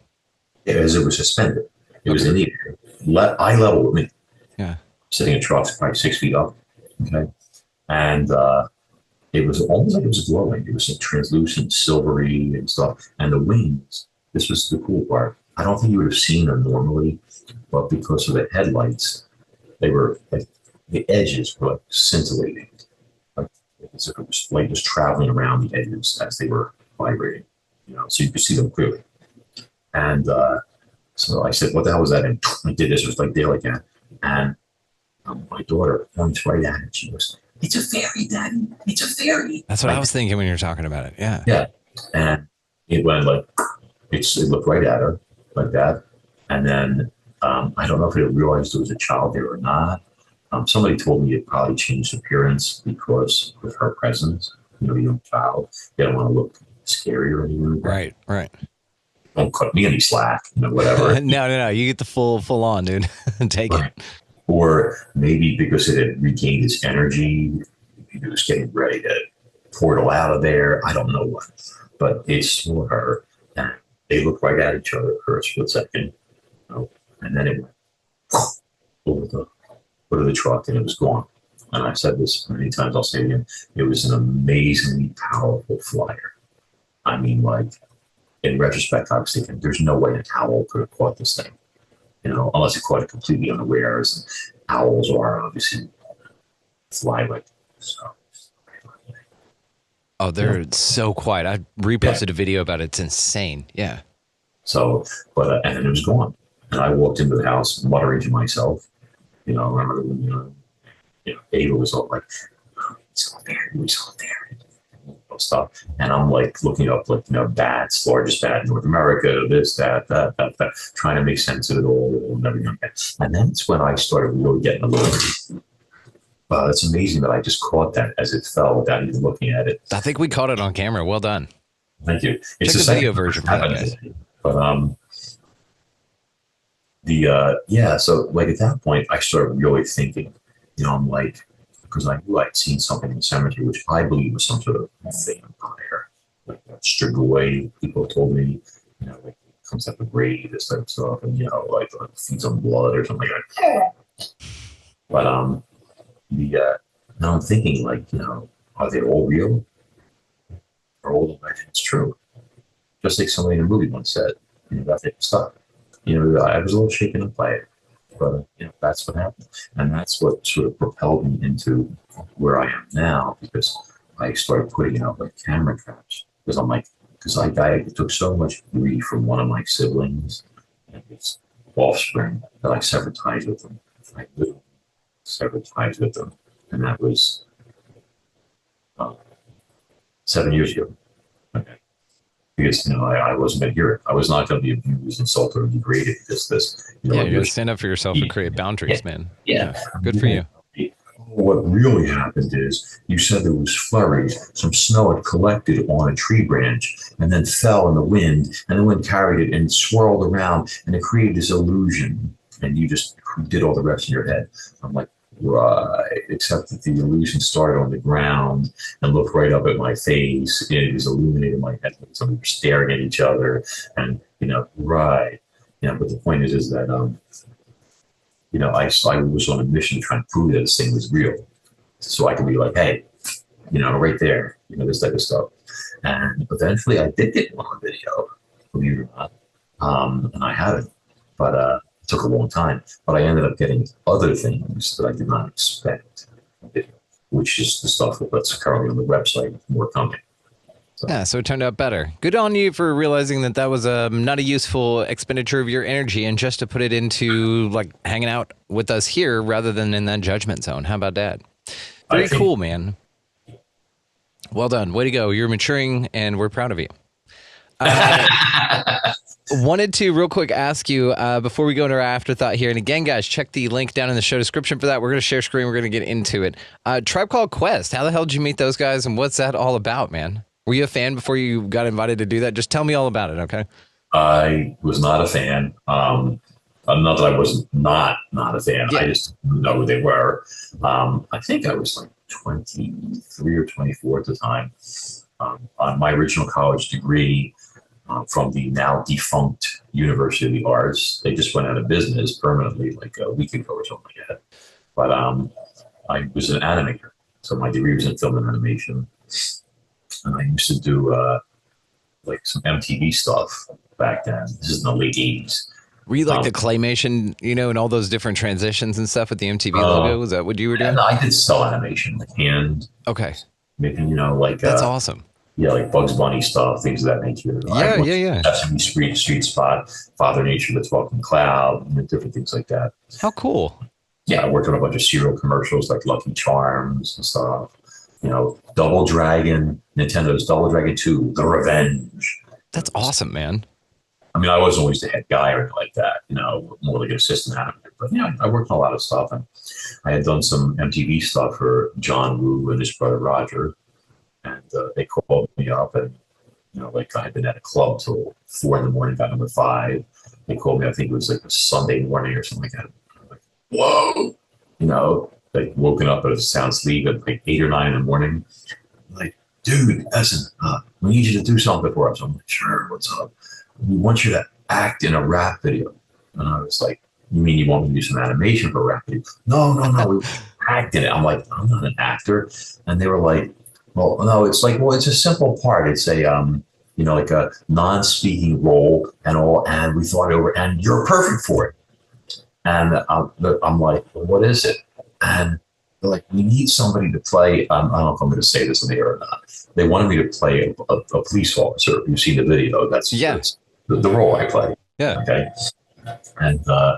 As it was suspended. It was in the air, eye level with me. Yeah. Sitting in trucks, probably 6 feet up. Okay. And it was almost like it was glowing. It was like translucent, silvery and stuff. And the wings, this was the cool part. I don't think you would have seen them normally, but because of the headlights, they were like, the edges were like scintillating. Like as if it was light was traveling around the edges as they were vibrating, you know, so you could see them clearly. And so I said, "What the hell was that?" And I did this. It was like there like that. And my daughter points right at it. She goes, "It's a fairy, Daddy. It's a fairy." That's what I was thinking when you were talking about it. Yeah. Yeah. And it went like, it looked right at her like that. And then I don't know if it realized there was a child there or not. Somebody told me it probably changed appearance because of her presence. You know, young child. They don't want to look scary or anything. Right. Right. Don't cut me any slack, you know, whatever. No. You get the full on, dude. Take it. Or maybe because it had regained its energy, it was getting ready to portal out of there. I don't know what, but it saw her, and they looked right at each other for a split second, you know, and then it went over the foot of the truck, and it was gone. And I've said this many times, I'll say it again. It was an amazingly powerful flyer. I mean, like, in retrospect, I was thinking, there's no way an owl could have caught this thing. You know, unless it caught it completely unawares. Owls are obviously fly like So. Oh, they're so quiet. I reposted a video about it. It's insane. Yeah. So, but and then it was gone. And I walked into the house muttering to myself. You know, I remember when Ava was all like, "He's out there, he's out there," and stuff. And I'm like looking up like bats, largest bat in North America, this, that, trying to make sense of it all and everything like that. And that's when I started really getting a little. It's amazing that I just caught that as it fell without even looking at it. I think we caught it on camera. Well done. Thank you. Check the video version for that, guys. But so like at that point, I started really thinking. I'm like, because I knew I'd seen something in the cemetery, which I believe was some sort of vampire, like strigoi. People told me, like it comes out of grave, this type of stuff, and like feeds on blood or something like that. But now I'm thinking, like, are they all real? Are all the legends true? Just like somebody in a movie once said, that type of stuff. I was a little shaken up by it, but that's what happened, and that's what sort of propelled me into where I am now, because I started putting out like camera traps, because I took so much grief from one of my siblings and his offspring that I severed ties with them. I literally severed ties with them, and that was 7 years ago. Okay. Because I wasn't going to hear it. I was not going to be abused, insulted, or degraded because this. You got to stand up for yourself and create boundaries, man. Yeah. Good for you. What really happened is you said there was flurries. Some snow had collected on a tree branch and then fell in the wind, and the wind carried it and swirled around, and it created this illusion. And you just did all the rest in your head. I'm like, right, except that the illusion started on the ground and looked right up at my face. It was illuminating my head. So we were staring at each other, and right. But the point is that I was on a mission to try and prove that this thing was real, so I could be like, hey, right there, this type of stuff. And eventually, I did get one on video, believe it or not, and I haven't, but it took a long time. But I ended up getting other things that I did not expect, which is the stuff that's currently on the website. More coming. Yeah, so it turned out better. Good on you for realizing that was not a useful expenditure of your energy, and just to put it into like hanging out with us here rather than in that judgment zone. How about that? Very cool, man. Well done. Way to go. You're maturing, and we're proud of you. Wanted to real quick ask you before we go into our afterthought here, and again, guys, check the link down in the show description for that. We're going to share screen. We're going to get into it. Tribe Called Quest. How the hell did you meet those guys, and what's that all about, man? Were you a fan before you got invited to do that? Just tell me all about it, okay? I was not a fan. Not that I was not a fan. Yeah. I just didn't know who they were. I think I was like 23 or 24 at the time. On my original college degree from the now defunct University of the Arts, they just went out of business permanently like a week ago or something like that. But I was an animator, so my degree was in film and animation. And I used to do like some MTV stuff back then. This is in the late 80s. Were you like the claymation, and all those different transitions and stuff with the MTV logo? Was that what you were doing? I did cell animation, like hand. Okay. Making, like that's awesome. Yeah, like Bugs Bunny stuff, things of that nature. Yeah. Sesame Street, Street Spot, Father Nature, The Talking Cloud, different things like that. How cool. Yeah, I worked on a bunch of cereal commercials like Lucky Charms and stuff. Double Dragon, Nintendo's Double Dragon 2, The Revenge. That's awesome, man. I mean, I wasn't always the head guy or anything like that, more like an assistant animator. But I worked on a lot of stuff. And I had done some MTV stuff for John Woo and his brother Roger. And they called me up and, like I had been at a club till 4 a.m, got number 5. They called me, I think it was like a Sunday morning or something like that. I'm like, whoa, like woken up at a sound sleep at like 8 or 9 in the morning. I'm like, dude, listen, we need you to do something for us. I'm like, sure, what's up? We want you to act in a rap video. And I was like, you mean you want me to do some animation for a rap video? No, we act in it. I'm like, I'm not an actor. And they were like, well, no, it's like, well, it's a simple part. It's a, like a non-speaking role and all, and we thought it over, and you're perfect for it. And I'm like, well, what is it? And they're like, we need somebody to play. I don't know if I'm going to say this in the air or not. They wanted me to play a police officer. You've seen the video. That's the role I play. Yeah. Okay. And I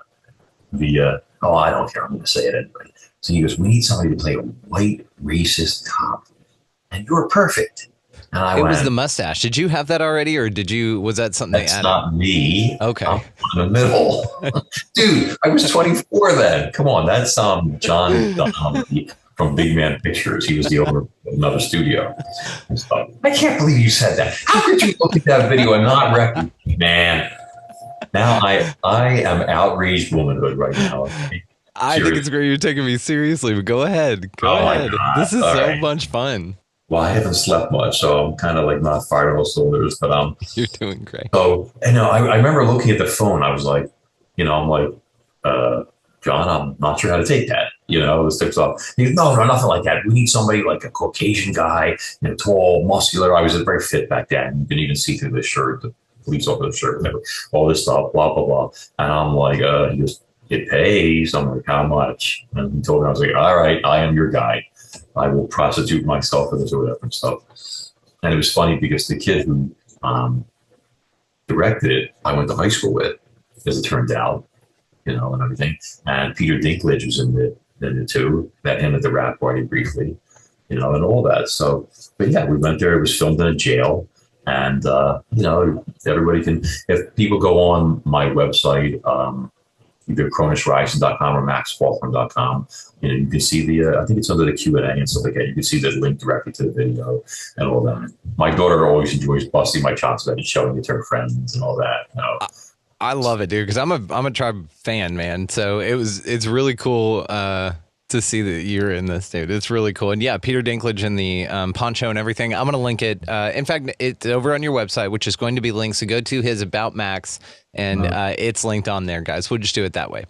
don't care. I'm going to say it anyway. So he goes, we need somebody to play a white racist cop, and you're perfect. And it was the mustache. Did you have that already, or was that something they added? That's not me. Okay. I'm in the middle. Dude, I was 24 then. Come on. That's John from Big Man Pictures. He was the owner of another studio. I can't believe you said that. How could you look at that video and not recognize? Man, now I am outraged womanhood right now. I think it's great you're taking me seriously, but go ahead. Go ahead. This is so much fun. Well, I haven't slept much, so I'm kind of like not fired on all cylinders, but you're doing great. So, I remember looking at the phone. I was like, I'm like, John, I'm not sure how to take that. This type of stuff. He goes, no, nothing like that. We need somebody like a Caucasian guy, tall, muscular. I was very fit back then. You can even see through the shirt, the police officer shirt, whatever, all this stuff, blah, blah, blah. And I'm like, he goes, it pays. I'm like, how much? And he told me, I was like, all right, I am your guy. I will prostitute myself for this or whatever and stuff. And it was funny because the kid who directed it, I went to high school with, as it turned out, and everything. And Peter Dinklage was in it too. Met him at the rap party briefly, and all that. So, but yeah, we went there. It was filmed in a jail. And, everybody can, if people go on my website, either CronusRising.com or MaxHawthorne.com, you can see I think it's under the Q&A and stuff like that. You can see the link directly to the video and all that. My daughter always enjoys busting my chops about it, showing it to her friends and all that. I love it, dude, because I'm a Tribe fan, man. So it's really cool to see that you're in this, dude. It's really cool. And yeah, Peter Dinklage and the poncho and everything. I'm going to link it. In fact, it's over on your website, which is going to be linked. So go to his About Max, and it's linked on there, guys. We'll just do it that way.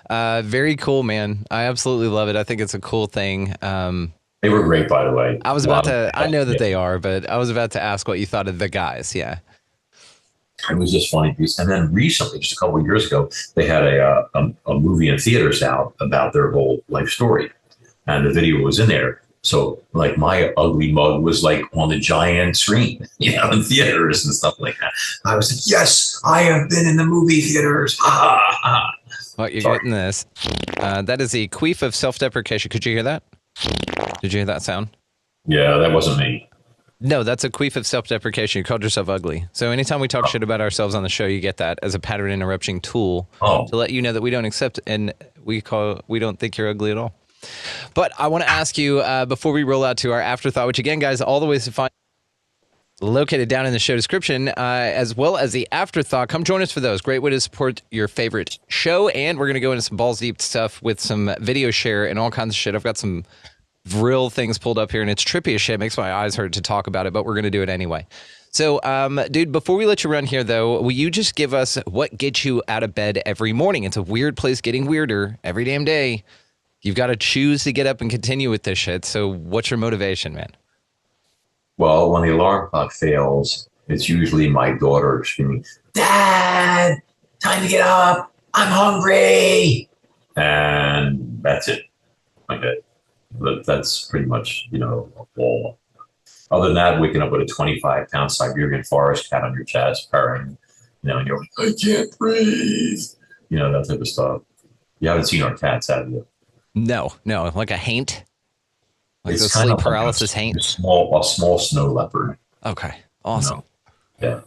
Very cool, man. I absolutely love it. I think it's a cool thing. They were great, by the way. I know that they are, but I was about to ask what you thought of the guys. Yeah. It was just funny because, and then recently, just a couple of years ago, they had a movie in theaters out about their whole life story, and the video was in there. So, like, my ugly mug was like on the giant screen, in theaters and stuff like that. I was like, yes, I have been in the movie theaters. Well, you're getting this. That is a queef of self-deprecation. Could you hear that? Did you hear that sound? Yeah, that wasn't me. No, that's a queef of self-deprecation. You called yourself ugly. So anytime we talk shit about ourselves on the show, you get that as a pattern interrupting tool to let you know that we don't accept and we don't think you're ugly at all. But I want to ask you before we roll out to our afterthought, which again, guys, all the ways to find located down in the show description, as well as the afterthought. Come join us for those. Great way to support your favorite show. And we're going to go into some balls deep stuff with some video share and all kinds of shit. I've got some Vril things pulled up here, and it's trippy as shit. It makes my eyes hurt to talk about it, but we're going to do it anyway. So, dude, before we let you run here, though, will you just give us what gets you out of bed every morning? It's a weird place getting weirder every damn day. You've got to choose to get up and continue with this shit. So what's your motivation, man? Well, when the alarm clock fails, it's usually my daughter screaming, Dad, time to get up. I'm hungry. And that's it. Okay. But that's pretty much, all. Other than that, waking up with a 25-pound Siberian forest cat on your chest, purring, and you're like, I can't breathe. That type of stuff. You haven't seen our cats, have you? No, like a haint? Like the sleep paralysis haint? A small snow leopard. Okay, awesome. Yeah,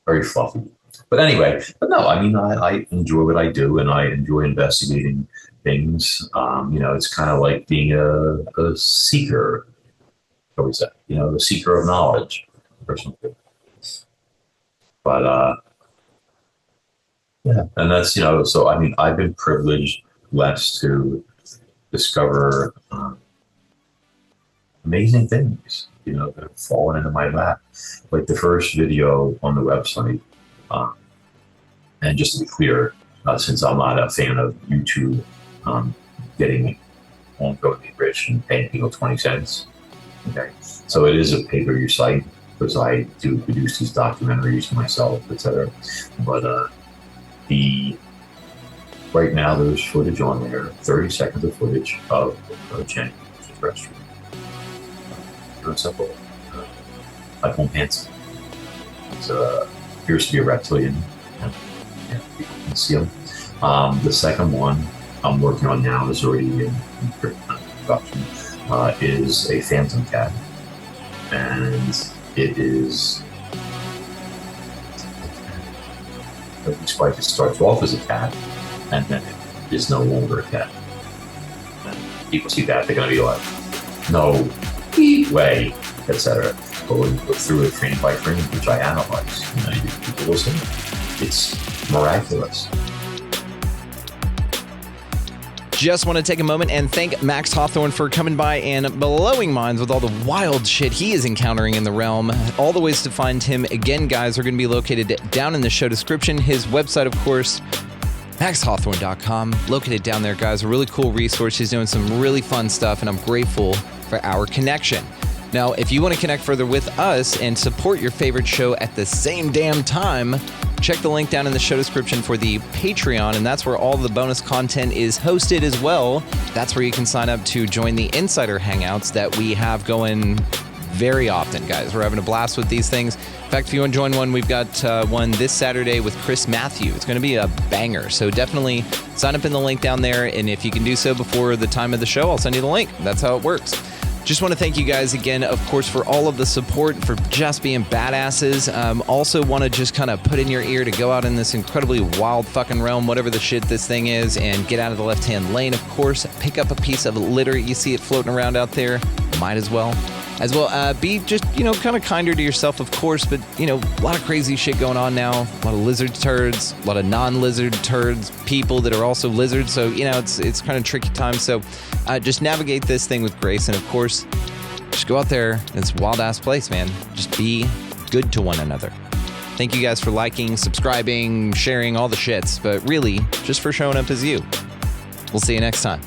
very fluffy. But anyway, I enjoy what I do, and I enjoy investigating things. It's kind of like being a seeker. What was that? The seeker of knowledge or something. But yeah, and that's so I've been privileged, blessed to discover amazing things, that have fallen into my lap. Like the first video on the website, and just to be clear, since I'm not a fan of YouTube getting ongoingly rich and paying people 20 cents. Okay. So it is a pay-per-view site because I do produce these documentaries myself, etc. But the right now there's footage on there, 30 seconds of footage of a genuine extraterrestrial. Pure and simple. Like home handsome. It appears to be a reptilian. And, people can see him. The second one I'm working on now is already in production. Is a phantom cat, and it is. It starts off as a cat, and then it is no longer a cat. And people see that, they're going to be like, "No way," etc. But when you go through it frame by frame, which I analyze, people will see it's miraculous. Just want to take a moment and thank Max Hawthorne for coming by and blowing minds with all the wild shit he is encountering in the realm. All the ways to find him, again, guys, are going to be located down in the show description. His website, of course, maxhawthorne.com, located down there, guys. A really cool resource. He's doing some really fun stuff, and I'm grateful for our connection. Now, if you want to connect further with us and support your favorite show at the same damn time, check the link down in the show description for the Patreon, and that's where all the bonus content is hosted as well. That's where you can sign up to join the Insider Hangouts that we have going very often, guys. We're having a blast with these things. In fact, if you want to join one, we've got one this Saturday with Chris Matthew. It's going to be a banger, so definitely sign up in the link down there, and if you can do so before the time of the show, I'll send you the link. That's how it works. Just want to thank you guys again, of course, for all of the support, for just being badasses. Also want to just kind of put in your ear to go out in this incredibly wild fucking realm, whatever the shit this thing is, and get out of the left-hand lane, of course. Pick up a piece of litter. You see it floating around out there. Might as well. Be just, kind of kinder to yourself, of course, but, a lot of crazy shit going on now. A lot of lizard turds, a lot of non-lizard turds, people that are also lizards. So, it's kind of tricky times. So just navigate this thing with grace. And, of course, just go out there. It's a wild-ass place, man. Just be good to one another. Thank you guys for liking, subscribing, sharing, all the shits. But really, just for showing up as you. We'll see you next time.